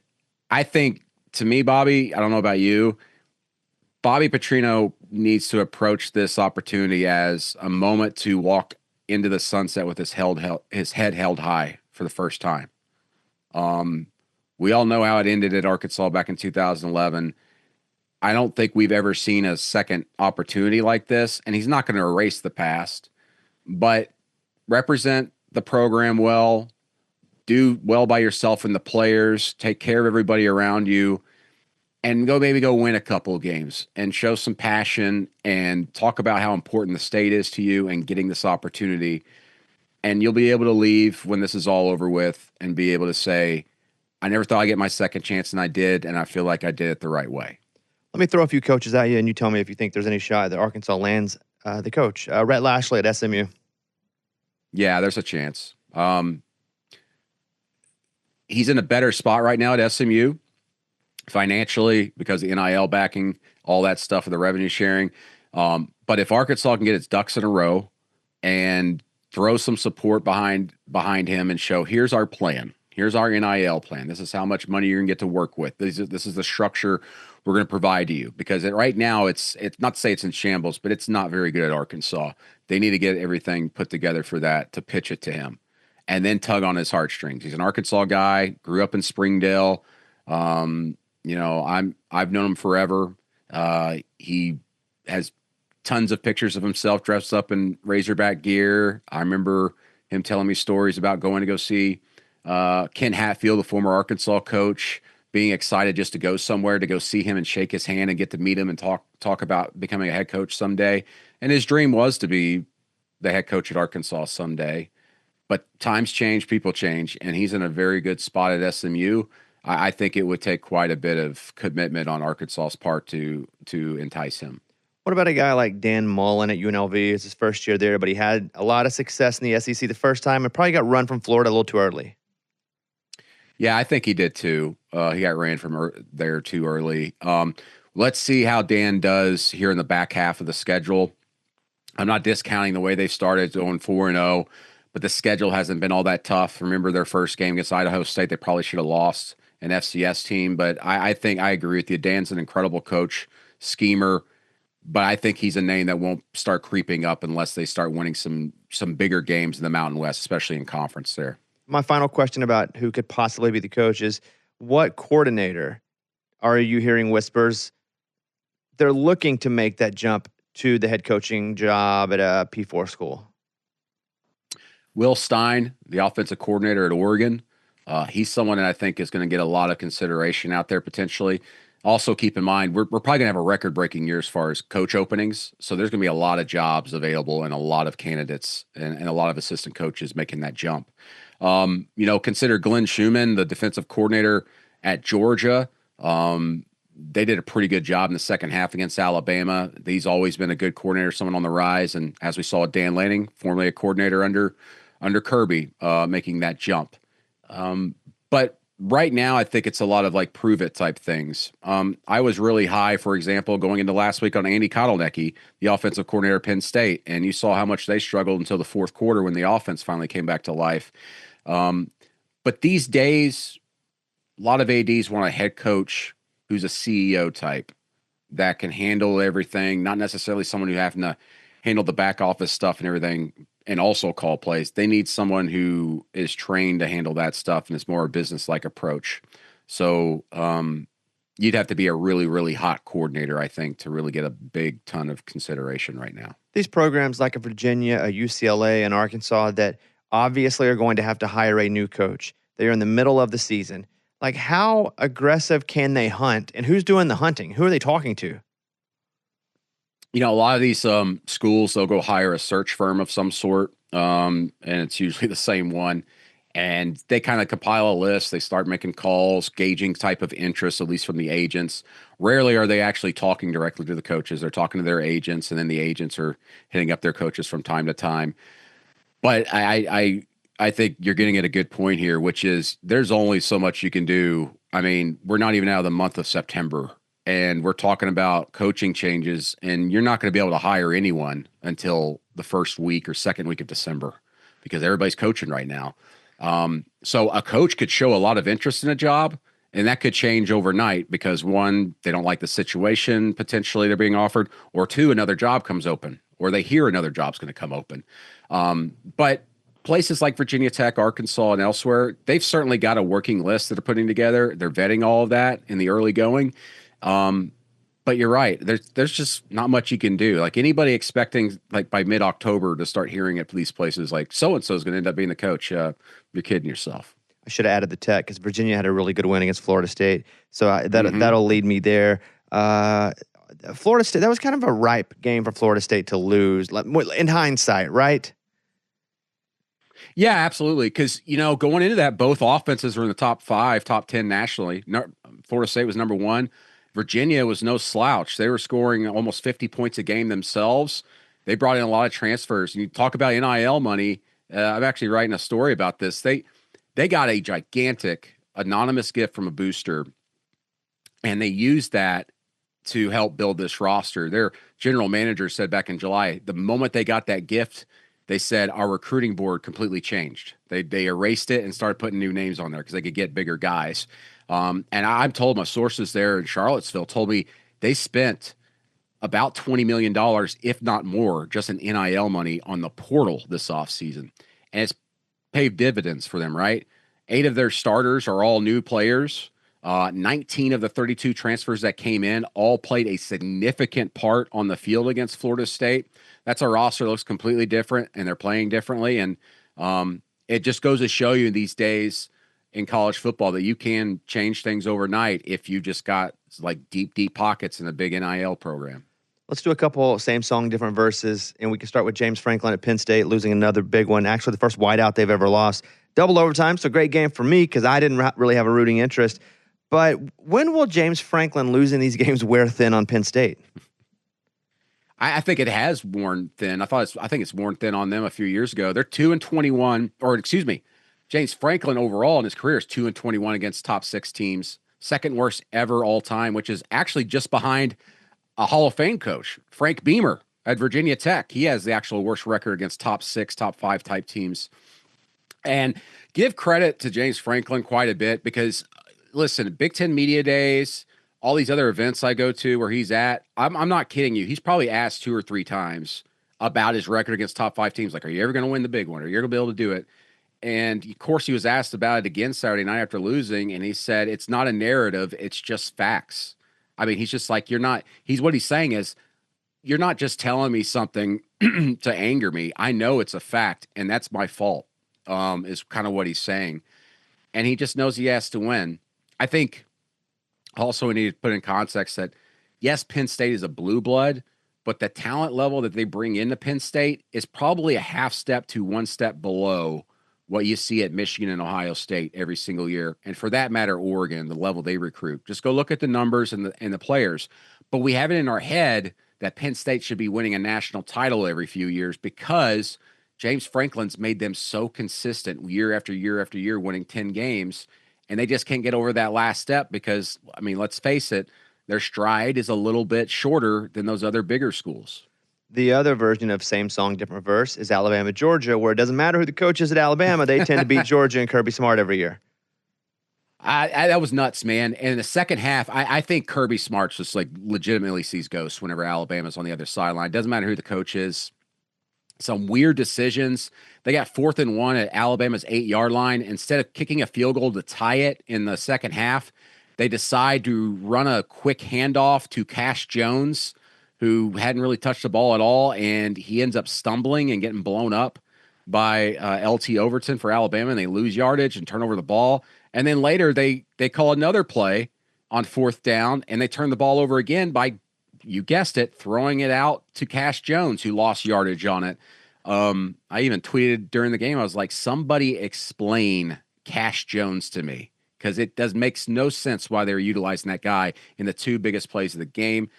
I think, to me, Bobby, I don't know about you, Bobby Petrino needs to approach this opportunity as a moment to walk into the sunset with his head held high for the first time. We all know how it ended at Arkansas back in 2011. I don't think we've ever seen a second opportunity like this, and he's not going to erase the past, but represent the program well, do well by yourself and the players, take care of everybody around you, and maybe go win a couple of games and show some passion and talk about how important the state is to you and getting this opportunity. And you'll be able to leave when this is all over with and be able to say, I never thought I'd get my second chance, and I did, and I feel like I did it the right way.
Let me throw a few coaches at you, and you tell me if you think there's any shot that Arkansas lands the coach. Rhett Lashley at SMU.
Yeah, there's a chance. He's in a better spot right now at SMU financially because of the NIL backing, all that stuff with the revenue sharing. But if Arkansas can get its ducks in a row and throw some support behind him and show, here's our plan. Here's our NIL plan. This is how much money you're going to get to work with. This is the structure we're going to provide to you. Because right now, it's not to say it's in shambles, but it's not very good at Arkansas. They need to get everything put together for that to pitch it to him and then tug on his heartstrings. He's an Arkansas guy, grew up in Springdale. I've known him forever. He has tons of pictures of himself dressed up in Razorback gear. I remember him telling me stories about going to go see Ken Hatfield, the former Arkansas coach, being excited just to go somewhere to go see him and shake his hand and get to meet him and talk about becoming a head coach someday. And his dream was to be the head coach at Arkansas someday. But times change, people change, and he's in a very good spot at SMU. I think it would take quite a bit of commitment on Arkansas's part to entice him.
What about a guy like Dan Mullen at UNLV? It's his first year there, but he had a lot of success in the SEC the first time and probably got run from Florida a little too early.
Yeah, I think he did too. He got ran from there too early. Let's see how Dan does here in the back half of the schedule. I'm not discounting the way they started going 4-0, but the schedule hasn't been all that tough. Remember their first game against Idaho State, they probably should have lost an FCS team, but I think I agree with you. Dan's an incredible coach, schemer, but I think he's a name that won't start creeping up unless they start winning some bigger games in the Mountain West, especially in conference there.
My final question about who could possibly be the coach is, what coordinator are you hearing whispers they're looking to make that jump to the head coaching job at a P4 school?
Will Stein, the offensive coordinator at Oregon, he's someone that I think is going to get a lot of consideration out there potentially. Also, keep in mind, we're probably going to have a record-breaking year as far as coach openings. So there's going to be a lot of jobs available and a lot of candidates and a lot of assistant coaches making that jump. Consider Glenn Schumann, the defensive coordinator at Georgia. They did a pretty good job in the second half against Alabama. He's always been a good coordinator, someone on the rise. And as we saw, Dan Lanning, formerly a coordinator under Kirby, making that jump. But right now, I think it's a lot of like prove it type things. I was really high, for example, going into last week on Andy Kotelnicki, the offensive coordinator at Penn State, and you saw how much they struggled until the fourth quarter when the offense finally came back to life. But these days, a lot of ADs want a head coach who's a CEO type that can handle everything, not necessarily someone who having to handle the back office stuff and everything and also call plays. They need someone who is trained to handle that stuff and is more a business-like approach. So you'd have to be a really, really hot coordinator, I think, to really get a big ton of consideration right now.
These programs like a Virginia, a UCLA, and Arkansas that obviously are going to have to hire a new coach. They're in the middle of the season. Like, how aggressive can they hunt? And who's doing the hunting? Who are they talking to?
A lot of these schools, they'll go hire a search firm of some sort, and it's usually the same one. And they kind of compile a list. They start making calls, gauging type of interest, at least from the agents. Rarely are they actually talking directly to the coaches. They're talking to their agents, and then the agents are hitting up their coaches from time to time. But I think you're getting at a good point here, which is there's only so much you can do. I mean, we're not even out of the month of September, and we're talking about coaching changes, and you're not going to be able to hire anyone until the first week or second week of December because everybody's coaching right now. So a coach could show a lot of interest in a job, and that could change overnight because one, they don't like the situation potentially they're being offered, or two, another job comes open, or they hear another job's going to come open. But places like Virginia Tech, Arkansas, and elsewhere, they've certainly got a working list that they're putting together. They're vetting all of that in the early going. But you're right. There's just not much you can do. Like anybody expecting like by mid-October to start hearing at these places like so-and-so is going to end up being the coach. You're kidding yourself.
I should have added the Tech because Virginia had a really good win against Florida State. So that'll lead me there. Florida State, that was kind of a ripe game for Florida State to lose in hindsight, right?
Yeah, absolutely. Because, going into that, both offenses were in the top 5, top 10 nationally. Florida State was number 1. Virginia was no slouch. They were scoring almost 50 points a game themselves. They brought in a lot of transfers. And you talk about NIL money. I'm actually writing a story about this. They got a gigantic anonymous gift from a booster, and they used that to help build this roster. Their general manager said back in July, the moment they got that gift, they said our recruiting board completely changed. They erased it and started putting new names on there because they could get bigger guys. And I'm told my sources there in Charlottesville told me they spent about $20 million, if not more, just in NIL money on the portal this offseason. And it's paid dividends for them, right? 8 of their starters are all new players. 19 of the 32 transfers that came in all played a significant part on the field against Florida State. That's a roster that looks completely different, and they're playing differently. And It just goes to show you these days in college football that you can change things overnight if you just got like deep pockets in a big NIL program.
Let's do a couple same song, different verses, and we can start with James Franklin at Penn State losing another big one. Actually, the first whiteout they've ever lost. Double overtime, so great game for me because I didn't really have a rooting interest. But when will James Franklin losing these games wear thin on Penn State?
I think it has worn thin. I think it's worn thin on them a few years ago. They're 2-21, or excuse me, James Franklin overall in his career is 2-21 against top 6 teams, second worst ever all time, which is actually just behind a Hall of Fame coach, Frank Beamer at Virginia Tech. He has the actual worst record against top 6, top 5 type teams. And give credit to James Franklin quite a bit because, listen, Big Ten Media Days, all these other events I go to where he's at, I'm not kidding you. He's probably asked 2 or 3 times about his record against top 5 teams. Like, are you ever going to win the big one? Are you going to be able to do it? And, of course, he was asked about it again Saturday night after losing, and he said, it's not a narrative. It's just facts. I mean, he's just like, what he's saying is, you're not just telling me something to anger me. I know it's a fact, and that's my fault, is kind of what he's saying. And he just knows he has to win. I think also we need to put in context that, yes, Penn State is a blue blood, but the talent level that they bring into Penn State is probably a half step to 1 step below what you see at Michigan and Ohio State every single year. And for that matter, Oregon, the level they recruit. Just go look at the numbers and the players. But we have it in our head that Penn State should be winning a national title every few years because James Franklin's made them so consistent year after year after year, winning 10 games. And they just can't get over that last step because, I mean, let's face it, their stride is a little bit shorter than those other bigger schools.
The other version of same song, different verse is Alabama, Georgia, where it doesn't matter who the coach is at Alabama. They tend to beat Georgia and Kirby Smart every year.
That was nuts, man. And in the second half, I think Kirby Smart just like legitimately sees ghosts whenever Alabama's on the other sideline. Doesn't matter who the coach is. Some weird decisions. They got 4th and 1 at Alabama's 8-yard line. Instead of kicking a field goal to tie it in the second half, they decide to run a quick handoff to Cash Jones, who hadn't really touched the ball at all, and he ends up stumbling and getting blown up by LT Overton for Alabama, and they lose yardage and turn over the ball. And then later they call another play on 4th down, and they turn the ball over again by, you guessed it, throwing it out to Cash Jones, who lost yardage on it. I even tweeted during the game, I was like, somebody explain Cash Jones to me, because it makes no sense why they were utilizing that guy in the 2 biggest plays of the game.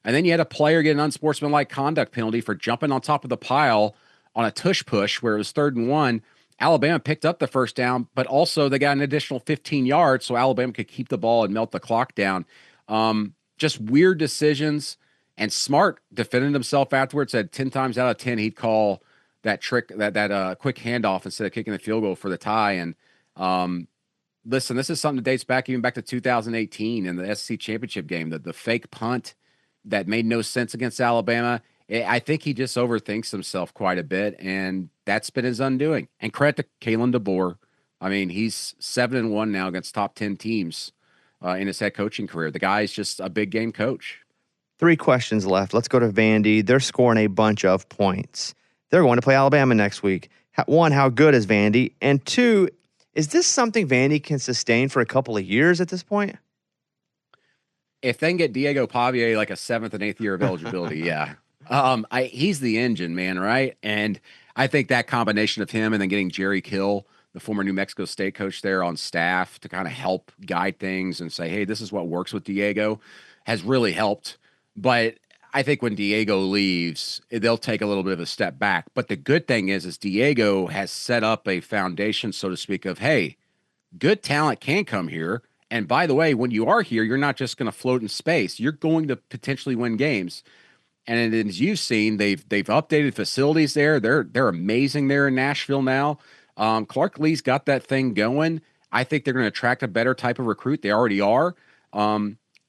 And then you had a player get an unsportsmanlike conduct penalty for jumping on top of the pile on a tush push where it was 3rd and 1. Alabama picked up the first down, but also they got an additional 15 yards so Alabama could keep the ball and melt the clock down. Just weird decisions. And Smart defended himself afterwards, said 10 times out of 10 he'd call that trick, that quick handoff instead of kicking the field goal for the tie. And listen, this is something that dates back even back to 2018 in the SEC championship game, the fake punt that made no sense against Alabama. I think he just overthinks himself quite a bit, and that's been his undoing. And credit to Kalen DeBoer. I mean, he's 7-1 now against top 10 teams in his head coaching career. The guy's just a big game coach.
3 questions left. Let's go to Vandy. They're scoring a bunch of points. They're going to play Alabama next week. 1, how good is Vandy? And 2, is this something Vandy can sustain for a couple of years at this point?
If they can get Diego Pavia like a 7th and 8th year of eligibility, yeah. He's the engine, man, right? And I think that combination of him and then getting Jerry Kill, the former New Mexico State coach there, on staff to kind of help guide things and say, hey, this is what works with Diego, has really helped. But I think when Diego leaves, they'll take a little bit of a step back. But the good thing is Diego has set up a foundation, so to speak, of, hey, good talent can come here. And by the way, when you are here, you're not just going to float in space. You're going to potentially win games. And as you've seen, they've updated facilities there. They're amazing there in Nashville now. Clark Lee's got that thing going. I think they're going to attract a better type of recruit. They already are.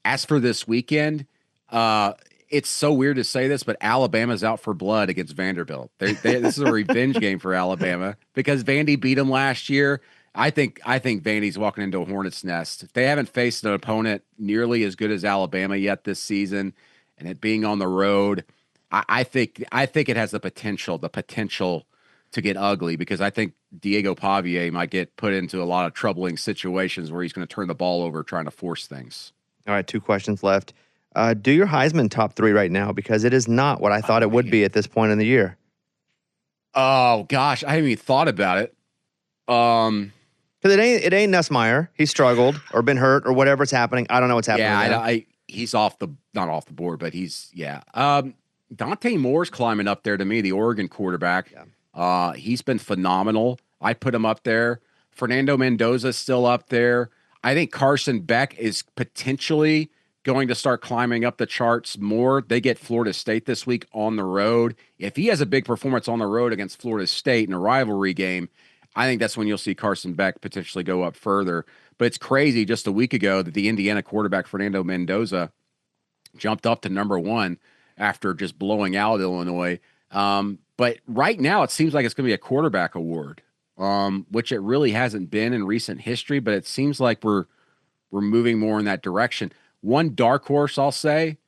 As for this weekend, it's so weird to say this, but Alabama's out for blood against Vanderbilt. This is a revenge game for Alabama because Vandy beat them last year. I think Vandy's walking into a hornet's nest. They haven't faced an opponent nearly as good as Alabama yet this season, and it being on the road, I think it has the potential to get ugly, because I think Diego Pavie might get put into a lot of troubling situations where he's going to turn the ball over trying to force things.
All right, 2 questions left. Do your Heisman top 3 right now, because it is not what I thought it would be at this point in the year.
Oh gosh, I haven't even thought about it.
Because it ain't Nussmeier. He struggled or been hurt or whatever's happening. I don't know what's happening.
Yeah, he's not off the board, but he's Dante Moore's climbing up there to me, the Oregon quarterback. Yeah. He's been phenomenal. I put him up there. Fernando Mendoza's still up there. I think Carson Beck is potentially going to start climbing up the charts more. They get Florida State this week on the road. If he has a big performance on the road against Florida State in a rivalry game, I think that's when you'll see Carson Beck potentially go up further. But it's crazy just a week ago that the Indiana quarterback Fernando Mendoza jumped up to number 1 after just blowing out Illinois. But right now it seems like it's going to be a quarterback award, which it really hasn't been in recent history, but it seems like we're moving more in that direction. One dark horse I'll say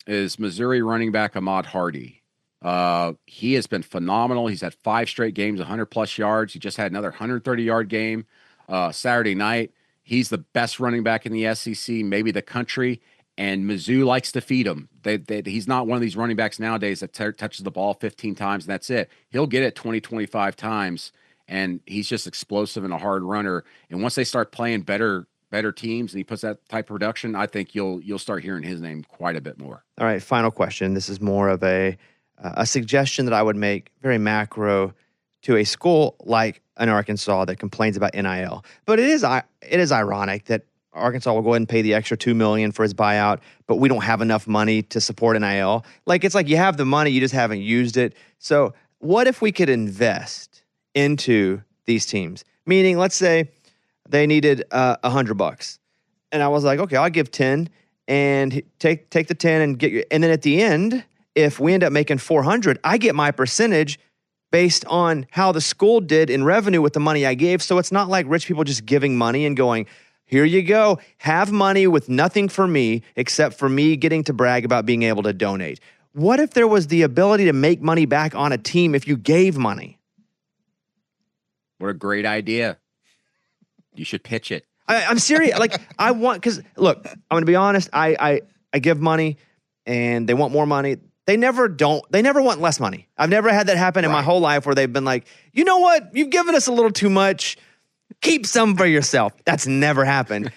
is Missouri running back Ahmad Hardy. He has been phenomenal. He's had 5 straight games, 100+ yards. He just had another 130-yard game Saturday night. He's the best running back in the SEC, maybe the country, and Mizzou likes to feed him. He's not one of these running backs nowadays that touches the ball 15 times, and that's it. He'll get it 20, 25 times, and he's just explosive and a hard runner. And once they start playing better teams and he puts that type of production, I think you'll start hearing his name quite a bit more.
All right, final question. This is more of a suggestion that I would make, very macro, to a school like an Arkansas that complains about NIL. But it is ironic that Arkansas will go ahead and pay the extra $2 million for his buyout, but we don't have enough money to support NIL. It's like you have the money, you just haven't used it. So what if we could invest into these teams? Meaning, let's say they needed $100, and I was like, okay, I'll give 10 and take the 10 and and then at the end, if we end up making 400, I get my percentage based on how the school did in revenue with the money I gave. So it's not like rich people just giving money and going, here you go, have money with nothing for me except for me getting to brag about being able to donate. What if there was the ability to make money back on a team if you gave money?
What a great idea. You should pitch it.
I'm serious. Because look, I'm going to be honest. I give money and they want more money. They never want less money. I've never had that happen in my whole life where they've been like, you know what? You've given us a little too much. Keep some for yourself. That's never happened.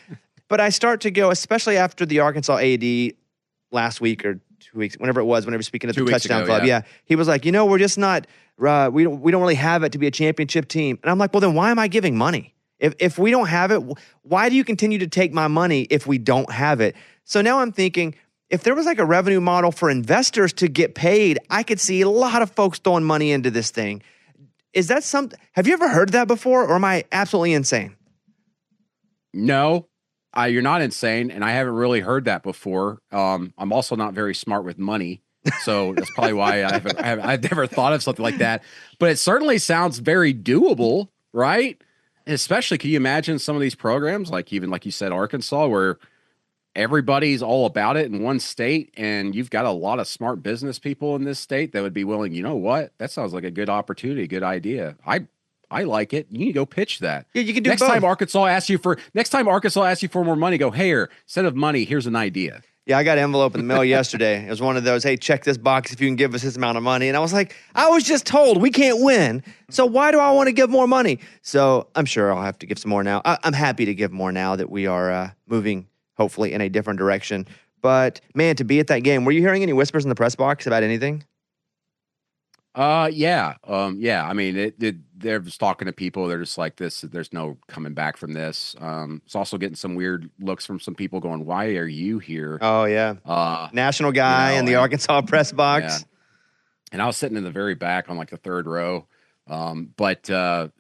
But I start to go, especially after the Arkansas AD last week or 2 weeks, whenever speaking at the Touchdown Club. Yeah. He was like, we're just not, we don't really have it to be a championship team. And I'm like, well, then why am I giving money? If we don't have it, why do you continue to take my money if we don't have it? So now I'm thinking, if there was like a revenue model for investors to get paid, I could see a lot of folks throwing money into this thing. Is that have you ever heard that before, or am I absolutely insane?
No, you're not insane, and I haven't really heard that before. I'm also not very smart with money, so that's probably why I've never thought of something like that. But it certainly sounds very doable, right? And especially, can you imagine some of these programs, like even like you said, Arkansas, where everybody's all about it in one state, and you've got a lot of smart business people in this state that would be willing, you know what? That sounds like a good opportunity, good idea. I like it. You need to go pitch that.
Yeah, you can do
next
both.
Time Arkansas asks you for more money, go, hey, instead of money, here's an idea.
Yeah, I got an envelope in the mail yesterday. It was one of those, hey, check this box if you can give us this amount of money. And I was like, I was just told we can't win. So why do I want to give more money? So I'm sure I'll have to give some more now. I'm happy to give more now that we are moving hopefully in a different direction. But man, to be at that game, were you hearing any whispers in the press box about anything?
Yeah. I mean, they're just talking to people. They're just like this. There's no coming back from this. It's also getting some weird looks from some people going, why are you here?
Oh yeah. National guy in the Arkansas press box.
Yeah. And I was sitting in the very back on like the third row. But 2 of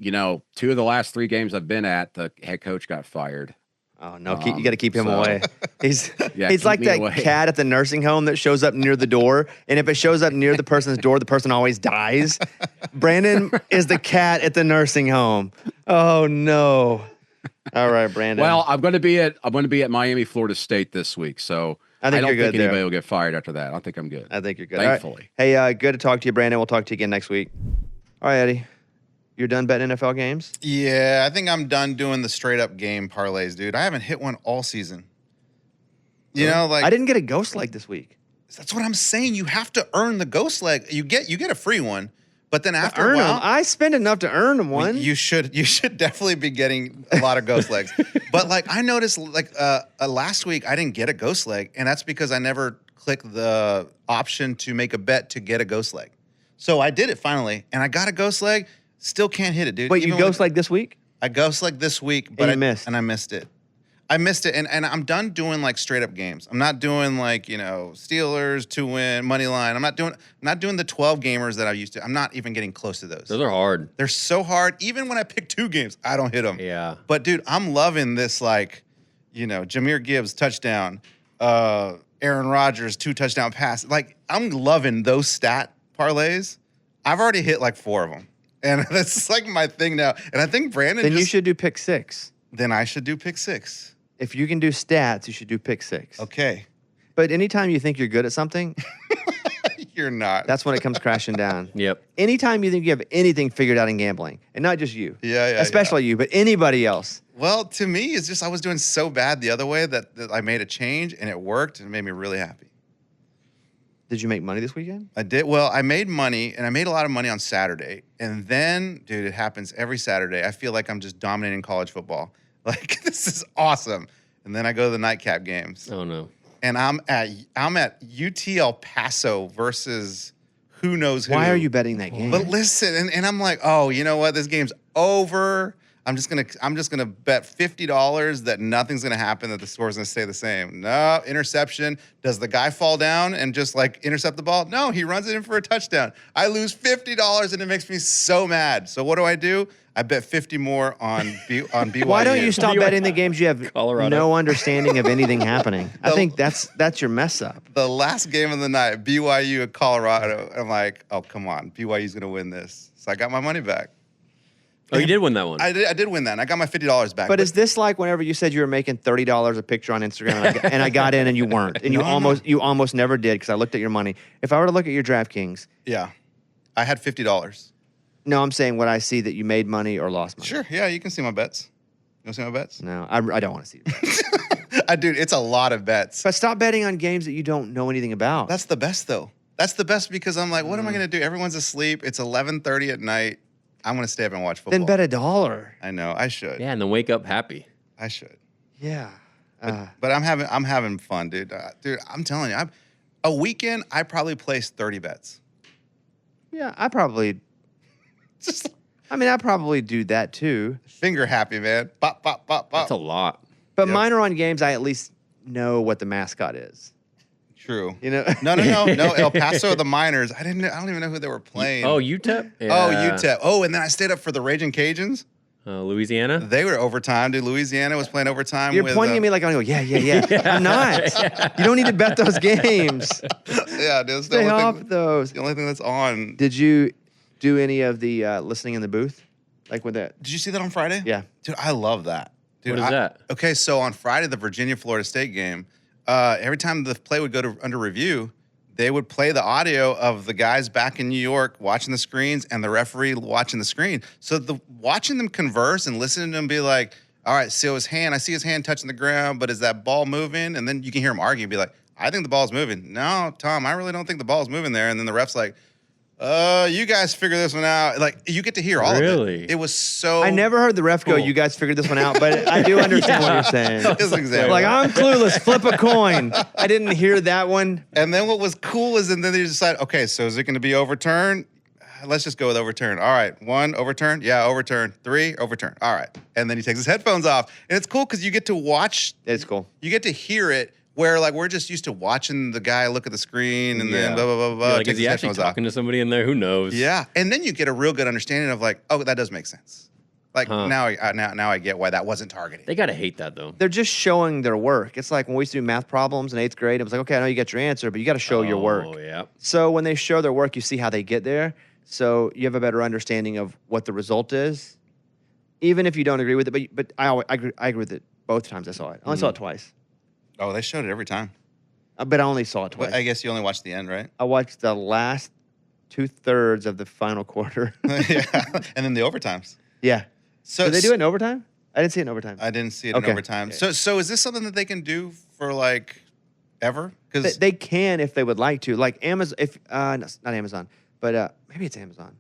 the last 3 games I've been at, the head coach got fired.
Oh no! You got to keep him away. He's like that cat at the nursing home that shows up near the door, and if it shows up near the person's door, the person always dies. Brandon is the cat at the nursing home. Oh no! All right, Brandon.
Well, I'm going to be at Miami, Florida State this week, so I don't think anybody will get fired after that. I think I'm good.
I think you're good.
Thankfully.
Right. Hey, good to talk to you, Brandon. We'll talk to you again next week. All right, Eddie. You're done betting NFL games?
Yeah, I think I'm done doing the straight up game parlays, dude. I haven't hit one all season. You know, like
I didn't get a ghost leg this week.
that's what I'm saying. You have to earn the ghost leg. You get a free one, but then after a
Earn
while,
them. I spend enough to earn them one.
you should definitely be getting a lot of ghost legs. But like I noticed, like last week I didn't get a ghost leg, and that's because I never clicked the option to make a bet to get a ghost leg. So I did it finally, and I got a ghost leg. Still can't hit it, dude.
Wait, you
Even
ghost leg this week?
I ghost leg this week, but
And you
I
missed.
and I missed it. I missed it, and I'm done doing like straight up games. I'm not doing like Steelers to win money line. I'm not doing the 12 gamers that I used to. I'm not even getting close to those.
Those are hard.
They're so hard. Even when I pick 2 games, I don't hit them.
Yeah.
But dude, I'm loving this Jahmyr Gibbs touchdown, Aaron Rodgers 2 touchdown pass. Like I'm loving those stat parlays. I've already hit like 4 of them, and that's like my thing now. And I think Brandon.
Then you should do pick 6.
Then I should do pick 6.
If you can do stats, you should do pick 6.
Okay.
But anytime you think you're good at something,
You're not.
that's when it comes crashing down.
Yep.
Anytime you think you have anything figured out in gambling, and not just you.
Yeah.
Especially you, but anybody else.
Well, to me, it's just I was doing so bad the other way that I made a change and it worked and it made me really happy.
Did you make money this weekend?
I did. Well, I made money and I made a lot of money on Saturday. And then, dude, it happens every Saturday. I feel like I'm just dominating college football. Like, this is awesome. And then I go to the nightcap games.
Oh no.
And I'm at UT El Paso versus who knows who.
Why are you betting that game?
But listen, and I'm like, oh, you know what? This game's over. I'm just gonna bet $50 that nothing's gonna happen, that the score's gonna stay the same. No, interception. Does the guy fall down and just like intercept the ball? No, he runs it in for a touchdown. I lose $50 and it makes me so mad. So what do? I bet 50 more on BYU.
Why don't you stop
BYU.
betting the games you have
Colorado.
no understanding of anything happening? I think that's your mess up.
The last game of the night, BYU at Colorado. I'm like, oh, come on. BYU's going to win this. So I got my money back.
Oh, you did win that one.
I did win that. And I got my $50 back.
But is this like whenever you said you were making $30 a picture on Instagram and I got in and you weren't, and you almost never did because I looked at your money. If I were to look at your DraftKings,
Yeah. I had $50.
no, I'm saying what I see that you made money or lost money.
Sure. Yeah, you can see my bets. You want to see my bets?
No, I don't want to see it.
Dude, it's a lot of bets.
But stop betting on games that you don't know anything about.
That's the best, though. That's the best because I'm like, what am I going to do? Everyone's asleep. It's 11:30 at night. I'm going to stay up and watch football.
Then bet $1.
I know. I should.
Yeah, and then wake up happy.
I should.
Yeah.
But I'm having fun, dude. Dude, I'm telling you, a weekend, I probably placed 30 bets.
Yeah, I probably do that too.
Finger happy, man. Bop, bop, bop, bop.
That's a lot.
But
Yep.
mine are on games I at least know what the mascot is.
True.
You know?
No. El Paso, the Miners. I don't even know who they were playing.
Oh, UTEP?
Oh,
Yeah.
UTEP. Oh, and then I stayed up for the Raging Cajuns.
Louisiana?
They were overtime, dude. Louisiana was playing overtime.
You're
with,
pointing at me like I'm going, yeah. I'm not. You don't need to bet those games.
Yeah, dude. It's the
Stay
only
off
thing,
those.
the only thing that's on.
Did you do any of the listening in the booth? Like with that?
Did you see that on Friday?
Yeah.
Dude, I love that. Dude,
What is that?
Okay, so on Friday, the Virginia-Florida State game, every time the play would go to under review, they would play the audio of the guys back in New York watching the screens and the referee watching the screen. So watching them converse and listening to them be like, all right, so I see his hand touching the ground, but is that ball moving? And then you can hear him argue and be like, I think the ball's moving. No, Tom, I really don't think the ball's moving there. And then the ref's like, you guys figure this one out. Like, you get to hear all of
Really?
it. It was so
I never heard the ref go,
Cool.
you guys figured this one out, but I do understand what you're saying.
Just an example.
Like, I'm clueless. Flip a coin. I didn't hear that one.
And then what was cool is, and then they decide, okay, so is it going to be overturned? Let's just go with overturn. All right, 1, overturn. Yeah, overturn. 3, overturn. All right. And then he takes his headphones off. And it's cool because you get to watch.
It's cool.
You get to hear it where, like, we're just used to watching the guy look at the screen and then blah, blah, blah, blah.
You're like,
takes
is he
his
actually
headphones off.
talking to somebody in there? Who knows?
Yeah. And then you get a real good understanding of, like, oh, that does make sense. Like, now I get why that wasn't targeting.
They got to hate that, though.
They're just showing their work. It's like when we used to do math problems in 8th grade, it was like, okay, I know you got your answer, but you got to show your work.
Oh, yeah.
So when they show their work, you see how they get there. So you have a better understanding of what the result is, even if you don't agree with it. But I agree with it both times I saw it. I only saw it twice.
Oh, they showed it every time.
But I only saw it twice.
I guess you only watched the end, right?
I watched the last 2/3 of the final quarter.
Yeah, and then the overtimes.
Yeah.
So
Did they do it in overtime? I didn't see it in overtime.
I didn't see it
Okay.
in overtime.
Okay.
So is this something that they can do for like ever? Because
They can if they would like to. Like Amazon, if no, not Amazon, but maybe it's Amazon.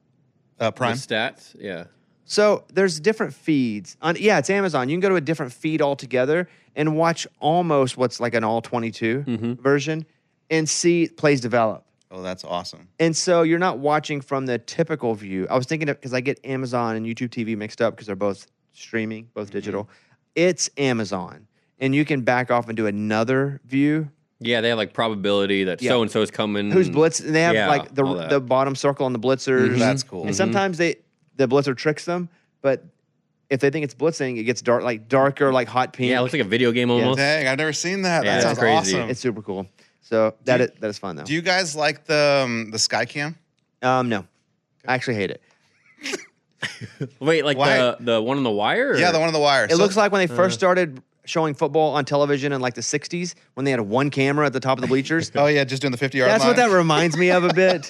Prime.
The stats, yeah.
So there's different feeds. Yeah, it's Amazon. You can go to a different feed altogether and watch almost what's like an all 22 version and see plays develop.
Oh, that's awesome.
And so you're not watching from the typical view. I was thinking because I get Amazon and YouTube TV mixed up because they're both streaming, both digital. It's Amazon. And you can back off and do another view.
Yeah, they have like probability that
Yeah.
so and so is coming.
Who's blitz? And they have
Yeah,
like
all that.
the bottom circle on the blitzers.
That's cool.
And sometimes the blitzer tricks them, but if they think it's blitzing, it gets darker, like hot pink.
Yeah, it looks like a video game almost.
Dang, I've never seen that.
Yeah,
That
it's
sounds
crazy.
awesome.
It's super cool. So that is fun though.
Do you guys like the Skycam?
No, I actually hate it.
Wait, like
Why?
the one on the wire? Or?
Yeah, the one on the wire.
It looks like when they first started showing football on television in like the 60s when they had one camera at the top of the bleachers.
Oh yeah, just doing the 50-yard line.
That's what that reminds me of a bit.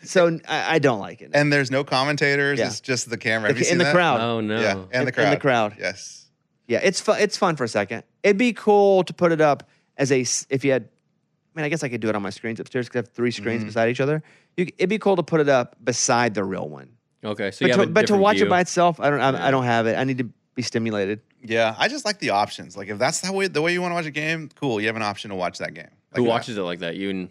So I don't like it.
And there's no commentators.
Yeah.
It's just the camera. Have you
in
seen
the
that?
crowd.
Oh no.
Yeah, and the
In
crowd.
the crowd.
Yes.
Yeah, it's fun. It's fun for a second. It'd be cool to put it up as if you had. I mean, I guess I could do it on my screens upstairs because I have 3 screens beside each other. It'd be cool to put it up beside the real one.
Okay, so you have a
But to
different
watch
view.
it by itself, I don't have it. I need to be stimulated.
Yeah, I just like the options. Like if that's the way you want to watch a game, cool. You have an option to watch that game.
Who
Like,
watches it like that? You and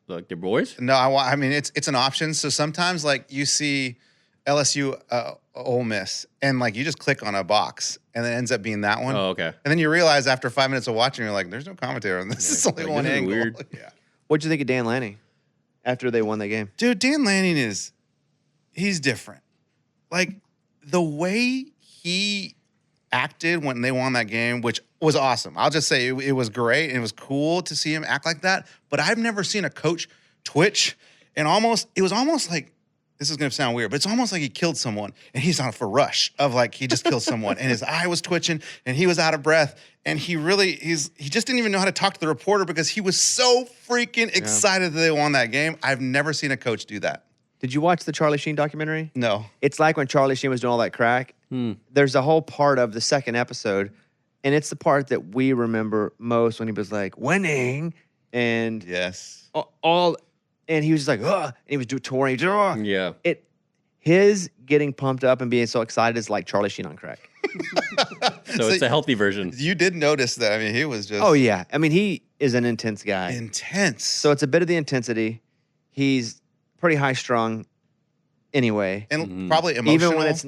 like your boys?
No, I mean it's an option. So sometimes like you see LSU Ole Miss, and like you just click on a box, and it ends up being that one.
Oh, okay.
And then you realize after 5 minutes of watching, you're like, "There's no commentary on this. It's only
like,
one
this is
angle."
weird.
Yeah,
What'd you think of Dan Lanning after they won the game?
dude, Dan Lanning he's different. Like the way he acted when they won that game, which was awesome. I'll just say it was great and it was cool to see him act like that. But I've never seen a coach twitch and it was almost like, this is going to sound weird, but it's almost like he killed someone and he's on a rush of like he just killed someone and his eye was twitching and he was out of breath and he just didn't even know how to talk to the reporter because he was so freaking excited that they won that game. I've never seen a coach do that.
Did you watch the Charlie Sheen documentary?
No.
It's like when Charlie Sheen was doing all that crack. There's a whole part of the second episode, and it's the part that we remember most when he was like winning and
Yes.
and he was just like, ugh, and he was touring.
Yeah.
His getting pumped up and being so excited is like Charlie Sheen on crack.
So it's a healthy version.
You did notice that. I mean, he was just
Oh yeah, I mean he is an intense guy.
intense.
So it's a bit of the intensity. He's pretty high strung, anyway.
and probably emotional.
Even when it's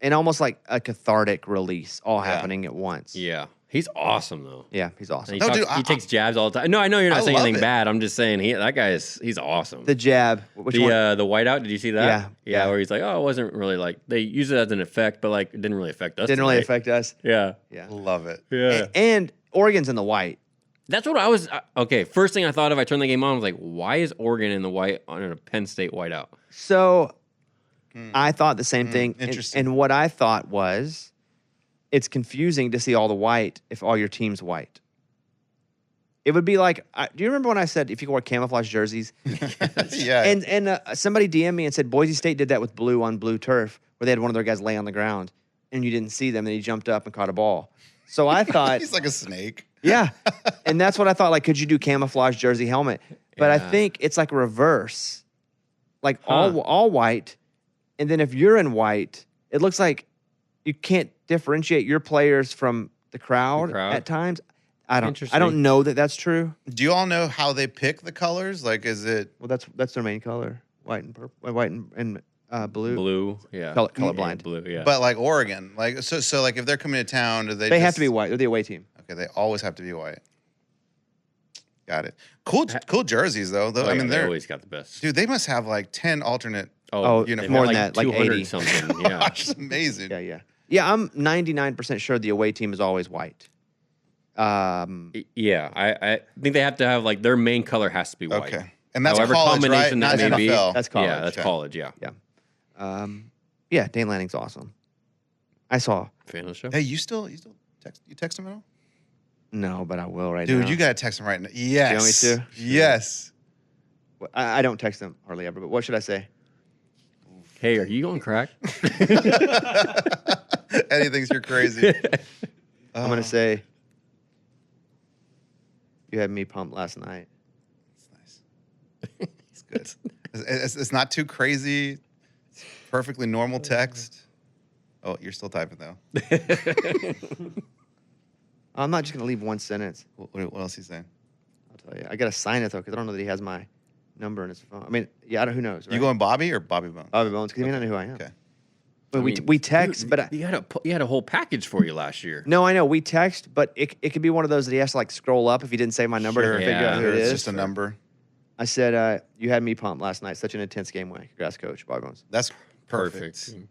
and almost like a cathartic release, all
Yeah.
happening at once.
Yeah. He's awesome though.
Yeah, he's awesome.
He,
No,
talks-
dude,
he takes jabs all the time. No, I know you're
I
not saying
love
anything
it.
bad. I'm just saying he's awesome.
The jab, which one?
The whiteout, did you see that?
Yeah, yeah.
where he's like, oh, it wasn't really like they use it as an effect, but like it didn't really affect us.
Didn't really
today.
affect us.
Yeah,
Yeah,
Love it.
yeah.
and Oregon's in the white.
That's what I was. Okay, first thing I thought of, I turned the game on, I was like, why is Oregon in the white on a Penn State whiteout?
So I thought the same thing.
interesting.
And what I thought was, it's confusing to see all the white if all your team's white. It would be like, do you remember when I said if you could wear camouflage jerseys?
Yeah.
And somebody DM'd me and said Boise State did that with blue on blue turf, where they had one of their guys lay on the ground, and you didn't see them, and he jumped up and caught a ball. So I thought,
he's like a snake.
yeah, and that's what I thought. Like, could you do camouflage jersey helmet? But I
Yeah.
think it's like reverse, like all white, and then if you're in white, it looks like you can't differentiate your players from the crowd, at times. I don't know that that's true.
Do you all know how they pick the colors? Like, is it?
Well, that's their main color, white and purple, white and blue.
Blue, yeah.
Colorblind.
Blue, yeah.
But like Oregon, like so like if they're coming to town, do they?
They have
just-
to be white. They're the away team.
Okay, they always have to be white. Got it. Cool jerseys though.
Oh,
I mean,
they
they're
always got the best.
dude. They must have like 10 alternate.
Oh,
they've
more
got,
than that, like
200
80.
something. Yeah.
Gosh, it's amazing.
Yeah. I'm 99% sure the away team is always white.
Yeah, I think they have to have like their main color has to be white.
Okay, and that's
However
college, right?
combination
Not
that may be.
NFL.
That's college.
Yeah, that's
Okay.
college. Yeah.
Yeah, Dan Lanning's awesome. I saw.
Fan of the show.
Hey, you still text him at all?
No, but I will right
Dude,
now.
you gotta text him right now. Yes.
You want me to?
Yes.
I don't text them hardly ever, but what should I say?
Hey, are you on crack?
Eddie thinks you're crazy.
I'm going to say, you had me pumped last night.
It's nice. It's good. It's not too crazy. It's perfectly normal text. Oh, you're still typing though.
I'm not just going to leave one sentence.
What else is he saying?
I'll tell you. I got to sign it, though, because I don't know that he has my number in his phone. I mean, yeah, who knows, right?
You going Bobby or Bobby Bones?
Bobby Bones, because he may not know who I am.
Okay.
But
I mean,
we text,
dude,
but...
you had a whole package for you last year.
No, I know. We text, but it could be one of those that he has to, like, scroll up if he didn't say my number
Sure.
to figure out who it
It's
is.
just a number.
I said, you had me pumped last night. Such an intense game way. Congrats, Coach. Bobby Bones.
That's perfect.
Perfect.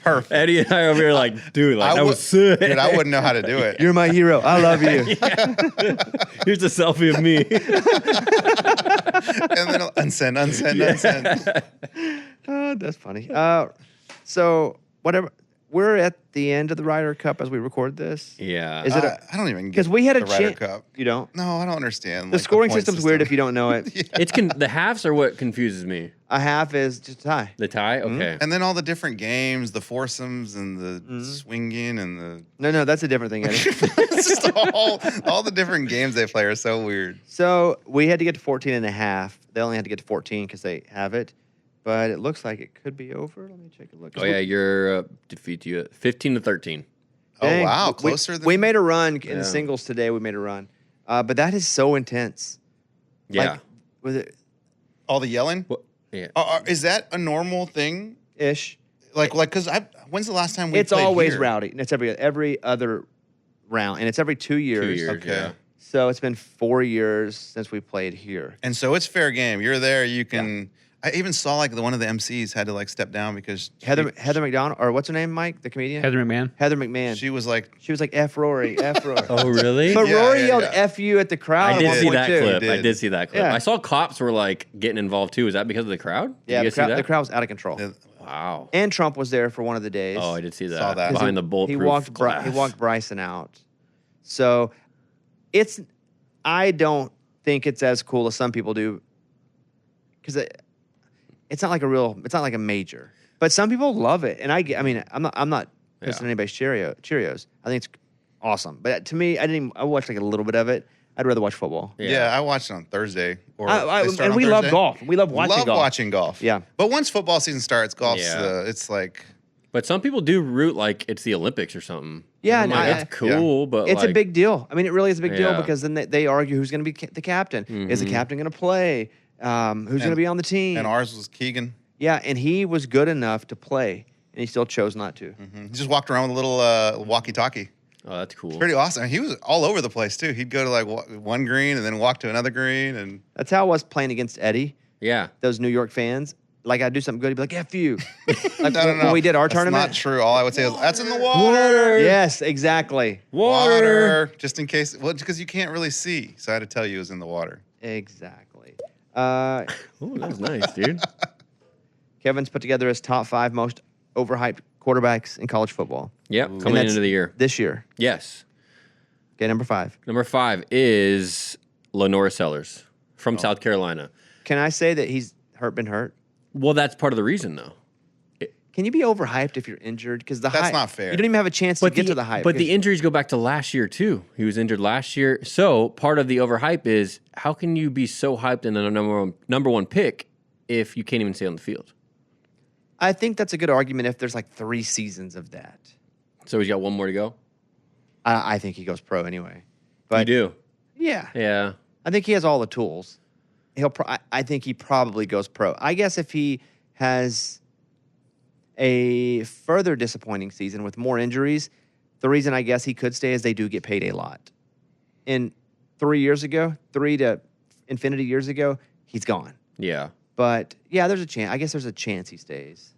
Perfect.
Eddie and I over here like, dude, like, that
would-
was sick.
Dude, I wouldn't know how to do it.
You're my hero. I love you.
Here's a selfie of me.
And then unsend.
That's funny. So, whatever. We're at the end of the Ryder Cup as we record this.
Yeah.
Is it a...
I don't even get
Because we had a
the Ryder
chance.
Cup.
You don't?
No, I don't understand.
The
like,
scoring
point
system's weird if you don't know it.
Yeah.
The halves are what confuses me.
A half is just a tie.
The tie? Okay.
And then all the different games, the foursomes and the swinging and the
No, that's a different thing, Eddie.
it's just all the different games they play are so weird.
So we had to get to 14 and a half. They only had to get to 14 because they have it. But it looks like it could be over. Let me check a look.
Oh, yeah, your defeat you at 15-13.
Dang.
Oh wow,
We-
closer than
We made a run in
Yeah.
singles today. We made a run. But that is so intense.
Yeah.
Like, with it
all the yelling.
Well, yeah.
Is that a normal thing?
ish.
Like because when's the last time we
It's
played
always
here?
rowdy. And it's every other round. And it's every 2 years.
2 years.
Okay.
Yeah.
So it's been 4 years since we played here.
And so it's fair game. You're there. You can. I even saw like one of the MCs had to like step down because
Heather McDonald, or what's her name, Mike, the comedian?
Heather McMahon.
Heather McMahon.
she was like,
She was like, F Rory, F Rory.
Oh, really?
But
Yeah,
Rory
yeah,
yelled
yeah.
F you at the crowd.
I
at
did
one
see
point,
that
too.
clip.
He
I
did.
did see that clip.
Yeah.
I saw cops were like getting involved too. Is that because of the crowd? Did
Yeah,
you
the
guys see
crowd,
that?
the crowd was out of control.
Wow.
And Trump was there for one of the days.
Oh, I did see that.
Saw that.
Behind the
He
bulletproof
walked.
glass.
He walked Bryson out. So, I don't think it's as cool as some people do, because it's not like it's not like a major. But some people love it, and I mean, I'm not pissing
Yeah.
anybody's Cheerios. I think it's awesome. But to me, I watched like a little bit of it. I'd rather watch football.
yeah. I watched it on Thursday. Or they start
And
on
we love
Thursday?
golf. We love watching golf.
watching golf.
Yeah.
But once football season starts, golf's
Yeah.
it's like
But some people do root like it's the Olympics or something.
Yeah,
I'm
no,
like,
I-
that's cool, but
It's
like,
a big deal. I mean, it really is a big deal
Yeah.
because then they argue who's going to be the captain. Is the captain going to play? Who's going to be on the team?
and ours was Keegan.
Yeah, and he was good enough to play, and he still chose not to.
He just walked around with a little walkie-talkie.
Oh, that's cool.
Pretty awesome. He was all over the place too. He'd go to like one green and then walk to another green and
That's how I was playing against Eddie.
Yeah.
Those New York fans, like I'd do something good, he'd be like, "F you." Like
no.
when we did our
That's
tournament.
not true. All I would say is that's in the water.
Yes, exactly,
Water. Just in case. Well, because you can't really see, so I had to tell you it was in the water.
exactly.
Oh, that was nice, dude.
Kevin's put together his top 5 most overhyped quarterbacks in college football
Yep.
And
Coming
that's
into the year.
this year.
Yes.
Okay, number 5.
Number 5 is Lenora Sellers from South Carolina.
Can I say that he's been hurt?
Well, that's part of the reason, though.
Can you be overhyped if you're injured? Because the
That's
hype,
not fair.
You don't even have a chance to get to the hype.
But the
because-
injuries go back to last year too. He was injured last year. So part of the overhype is how can you be so hyped in the number one pick if you can't even stay on the field?
I think that's a good argument if there's like 3 seasons of that.
So he's got one more to go.
I think he goes pro anyway. But
You do.
yeah,
Yeah.
I think he has all the tools. I think he probably goes pro. I guess if he has a further disappointing season with more injuries, the reason I guess he could stay is they do get paid a lot. And 3 years ago, 3 to infinity years ago, he's gone.
Yeah.
But yeah, there's a chance. I guess there's a chance he stays.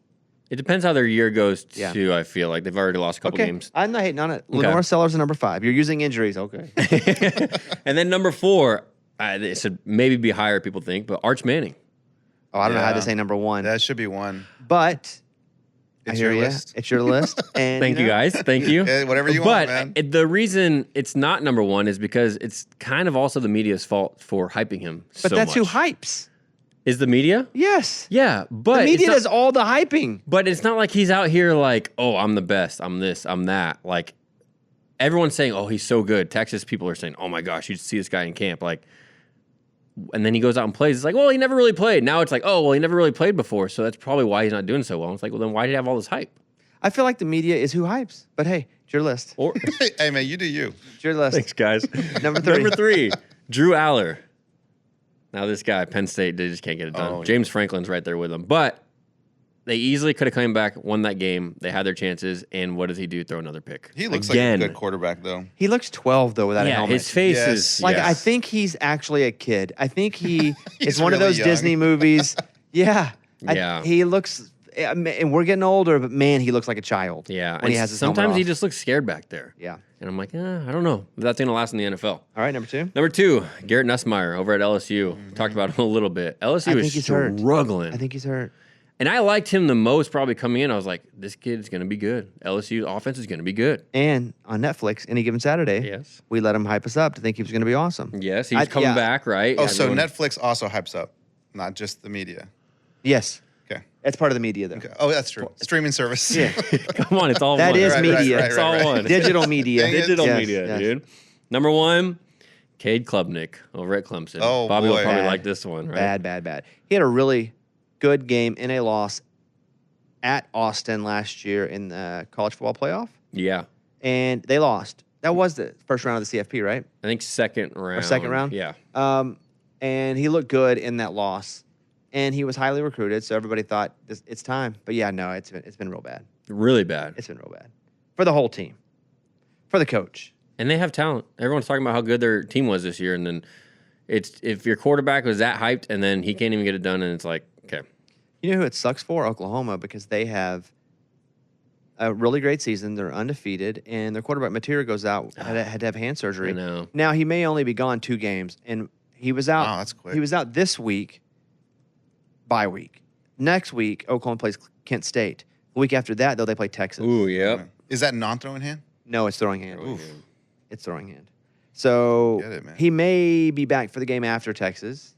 It depends how their year goes
Yeah.
too, I feel like. They've already lost a couple
Okay,
games.
I'm not hating on it.
Okay.
Lenora Sellers is number 5. You're using injuries. Okay.
And then number 4, it should maybe be higher, people think, but Arch Manning.
Oh, I don't know how
Yeah.
to say number 1.
That should be one.
But
It's
hear
your
you.
list.
It's your list. And
Thank you, guys. Thank you.
Yeah, whatever you want, man.
But the reason it's not number one is because it's kind of also the media's fault for hyping him
But
so
that's
much.
who hypes.
Is the media?
Yes.
Yeah, but
The
it's
media
not-
does all the hyping.
But it's not like he's out here like, oh, I'm the best. I'm this. I'm that. Like, everyone's saying, oh, he's so good. Texas people are saying, oh my gosh, you should see this guy in camp. Like, and then he goes out and plays. It's like, well, he never really played. Now it's like, oh, well, he never really played before. So that's probably why he's not doing so well. It's like, well, then why did he have all this hype?
I feel like the media is who hypes. But hey, it's your list.
Or
Hey, man, you do you.
It's your list.
thanks, guys.
Number 3.
Number 3, Drew Aller. Now this guy, Penn State, they just can't get it done.
Oh,
James Franklin's right there with him. But they easily could have come back, won that game. They had their chances. And what does he do? Throw another pick.
He looks
Again.
like a good quarterback, though.
He looks 12, though, without a
Yeah,
helmet.
his face
Yes.
is...
Like,
yes.
I think he's actually a kid. I think he
He's
is one of
really
those
young.
Disney movies. Yeah.
Yeah.
He looks, and we're getting older, but man, he looks like a child.
Yeah,
When he
and
has his helmet
sometimes he
off.
just looks scared back there.
Yeah.
And I'm like, I don't know if that's going to last in the NFL.
All right, number 2.
Number 2, Garrett Nussmeier over at LSU. Talked about him a little bit. LSU
I
is
think he's hurt.
struggling.
I think he's hurt.
And I liked him the most probably coming in. I was like, this kid is going to be good. LSU offense is going to be good.
And on Netflix, any given Saturday,
Yes.
we let him hype us up to think he was going to be awesome.
Yes, he's coming
yeah.
back, right?
Oh, so
Everyone-
Netflix also hypes up, not just the media.
Yes.
Okay.
That's part of the media, though.
Okay. Oh, that's true. Streaming service.
Yeah.
Come on, it's all
That
one.
is
Right,
media.
right,
It's
right,
all
right.
one.
Digital media.
Dang it.
Digital
Yes,
media,
yes.
dude. Number 1, Cade Klubnik over at Clemson.
Oh,
Bobby will
boy.
probably
Bad.
like this one, right?
Bad. He had a really good game in a loss at Austin last year in the college football playoff,
Yeah.
and they lost. That was the first round of the CFP, right?
I think second round.
second round?
Yeah.
And he looked good in that loss, and he was highly recruited, so everybody thought it's time. But yeah, no, it's been real bad.
Really bad.
It's been real bad for the whole team, for the coach.
And they have talent. Everyone's talking about how good their team was this year, and then it's if your quarterback was that hyped, and then he can't even get it done, and it's like, okay,
You know who it sucks for? Oklahoma, because they have a really great season. They're undefeated, and their quarterback Mateer goes out, had to have hand surgery.
I know.
Now he may only be gone 2 games, and he was out.
Wow, that's quick.
He was out this week, bye week. Next week, Oklahoma plays Kent State. The week after that, though, they play Texas.
ooh, yep.
Is that non-throwing hand?
No, it's throwing hand.
Oof.
It's throwing hand. So
Get it, man.
he may be back for the game after Texas.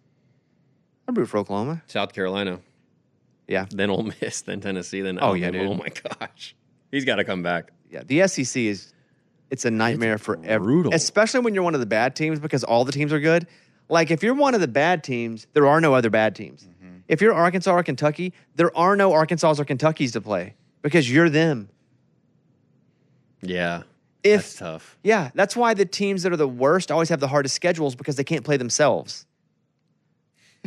I'm rooting for Oklahoma.
South Carolina,
Yeah.
then Ole Miss, then Tennessee, then
Oh, yeah,
Alabama.
dude.
Oh my gosh, he's got to come back.
Yeah, the SEC it's a nightmare for
brutal.
especially when you're one of the bad teams because all the teams are good. Like if you're one of the bad teams, there are no other bad teams.
Mm-hmm.
If you're Arkansas or Kentucky, there are no Arkansas or Kentuckys to play because you're them.
Yeah,
If
that's tough.
yeah, that's why the teams that are the worst always have the hardest schedules because they can't play themselves.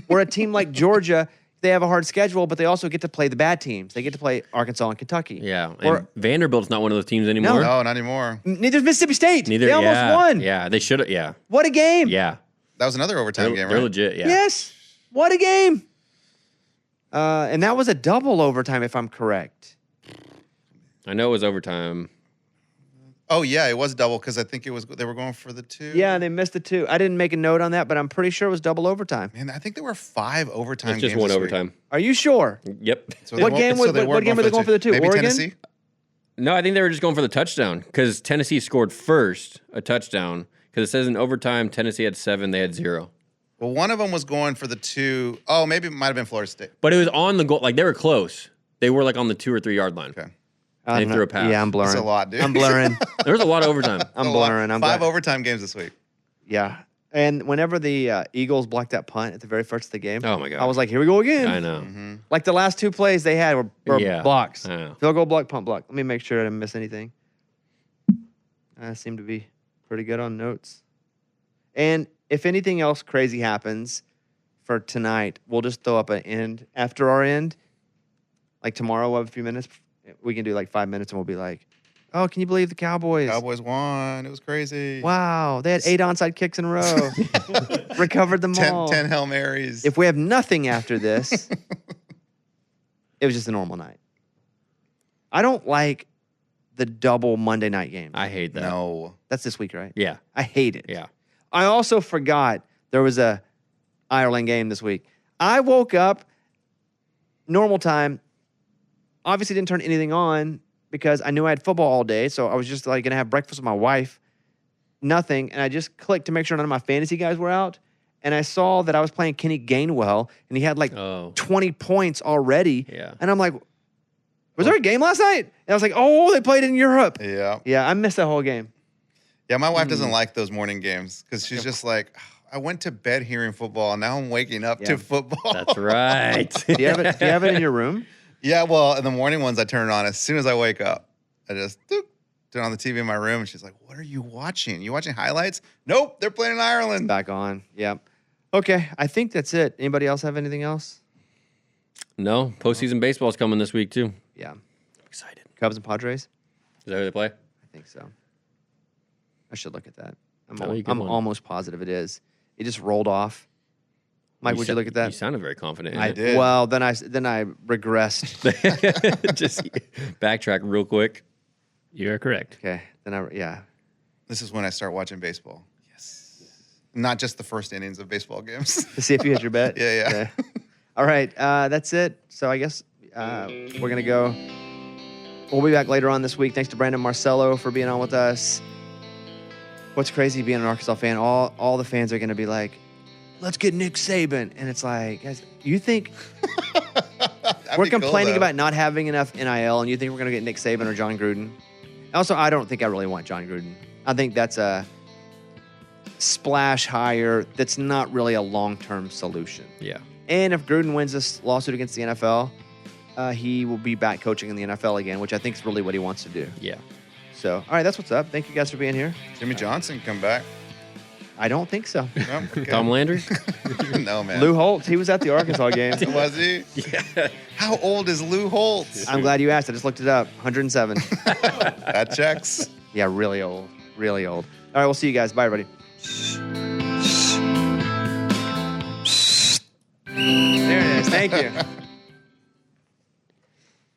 Where a team like Georgia, they have a hard schedule, but they also get to play the bad teams. They get to play Arkansas and Kentucky.
Yeah, and
Or
Vanderbilt's not one of those teams anymore.
No, not anymore.
neither's Mississippi State.
Neither.
They almost
yeah,
won.
Yeah, they should have. Yeah,
What a game.
yeah.
That was another overtime
They're,
game,
they're
right?
legit. Yeah.
Yes. What a game. And that was a double overtime, if I'm correct.
I know it was overtime.
Oh yeah, it was double because I think they were going for the 2.
Yeah, and they missed the 2. I didn't make a note on that, but I'm pretty sure it was double overtime.
Man, I think there were 5 overtime
It's
games.
just one
this week.
overtime.
Are you sure?
Yep.
So
What
they
game
weren't-
was-
they
what
weren't
game were they going for the 2?
Maybe
Oregon?
Tennessee.
No, I think they were just going for the touchdown because Tennessee scored first a touchdown because it says in overtime Tennessee had 7, they had 0.
Well, one of them was going for the 2. Oh, maybe it might have been Florida State.
But it was on the goal. Like they were close. They were like on the 2 or 3 yard line.
Okay,
I
They
don't
threw
know.
a pass.
Yeah, I'm blurring.
that's a lot, dude.
I'm blurring.
There was a lot of overtime.
I'm
A lot.
blurring. I'm
5
blurring.
overtime games this week.
Yeah. And whenever the Eagles blocked that punt at the very first of the game,
Oh my god.
I was like, here we go again.
I know.
Mm-hmm.
Like the last 2 plays they had were
Yeah.
blocks.
I know.
Field goal block, punt block. Let me make sure I didn't miss anything. I seem to be pretty good on notes. And if anything else crazy happens for tonight, we'll just throw up an end after our end. Like tomorrow, we'll have a few minutes. We can do like 5 minutes and we'll be like, oh, can you believe the Cowboys?
Cowboys won. It was crazy.
Wow, they had 8 onside kicks in a row. Recovered them all.
10 Hail Marys.
If we have nothing after this, it was just a normal night. I don't like the double Monday night games.
I hate that.
No.
That's this week, right?
Yeah.
I hate it.
Yeah.
I also forgot there was a Ireland game this week. I woke up normal time obviously didn't turn anything on because I knew I had football all day. So I was just like going to have breakfast with my wife. Nothing. And I just clicked to make sure none of my fantasy guys were out. And I saw that I was playing Kenny Gainwell, and he had like 20 points already.
Yeah.
And I'm like, was there a game last night? And I was like, oh, they played in Europe.
Yeah.
Yeah, I missed that whole game.
Yeah, my wife doesn't like those morning games because she's just like, I went to bed hearing football, and now I'm waking up to football.
That's right.
Do you have it in your room?
Yeah, well, in the morning ones, I turn it on as soon as I wake up. I just turn on the TV in my room, and she's like, what are you watching? You watching highlights? Nope, they're playing in Ireland.
Back on. Yep. Okay, I think that's it. Anybody else have anything else?
No, postseason baseball is coming this week too.
Yeah.
I'm excited.
Cubs and Padres?
Is that who they play?
I think so. I should look at that.
Oh, you good
I'm
one.
almost positive it is. It just rolled off. Mike, would you look at that?
You sounded very confident. In
I
it.
did.
Well, then I regressed.
Just backtrack real quick.
You are correct.
Okay. Yeah.
This is when I start watching baseball. Yes. Not just the first innings of baseball games.
To see if you hit your bet.
Yeah.
All right. That's it. So I guess we're going to go. We'll be back later on this week. Thanks to Brandon Marcello for being on with us. What's crazy being an Arkansas fan, all the fans are going to be like, let's get Nick Saban. And it's like, guys, you think we're complaining about not having enough NIL and you think we're going to get Nick Saban or John Gruden? Also, I don't think I really want John Gruden. I think that's a splash hire that's not really a long-term solution.
Yeah.
And if Gruden wins this lawsuit against the NFL, he will be back coaching in the NFL again, which I think is really what he wants to do.
Yeah.
So, all right, that's what's up. Thank you guys for being here.
Jimmy Johnson come back.
I don't think so.
No, okay.
Tom Landry?
No, man.
Lou Holtz, he was at the Arkansas game.
Was he?
Yeah.
How old is Lou Holtz?
I'm glad you asked. I just looked it up. 107.
That checks.
Yeah, really old. Really old. All right, we'll see you guys. Bye, everybody. There it is. Thank you.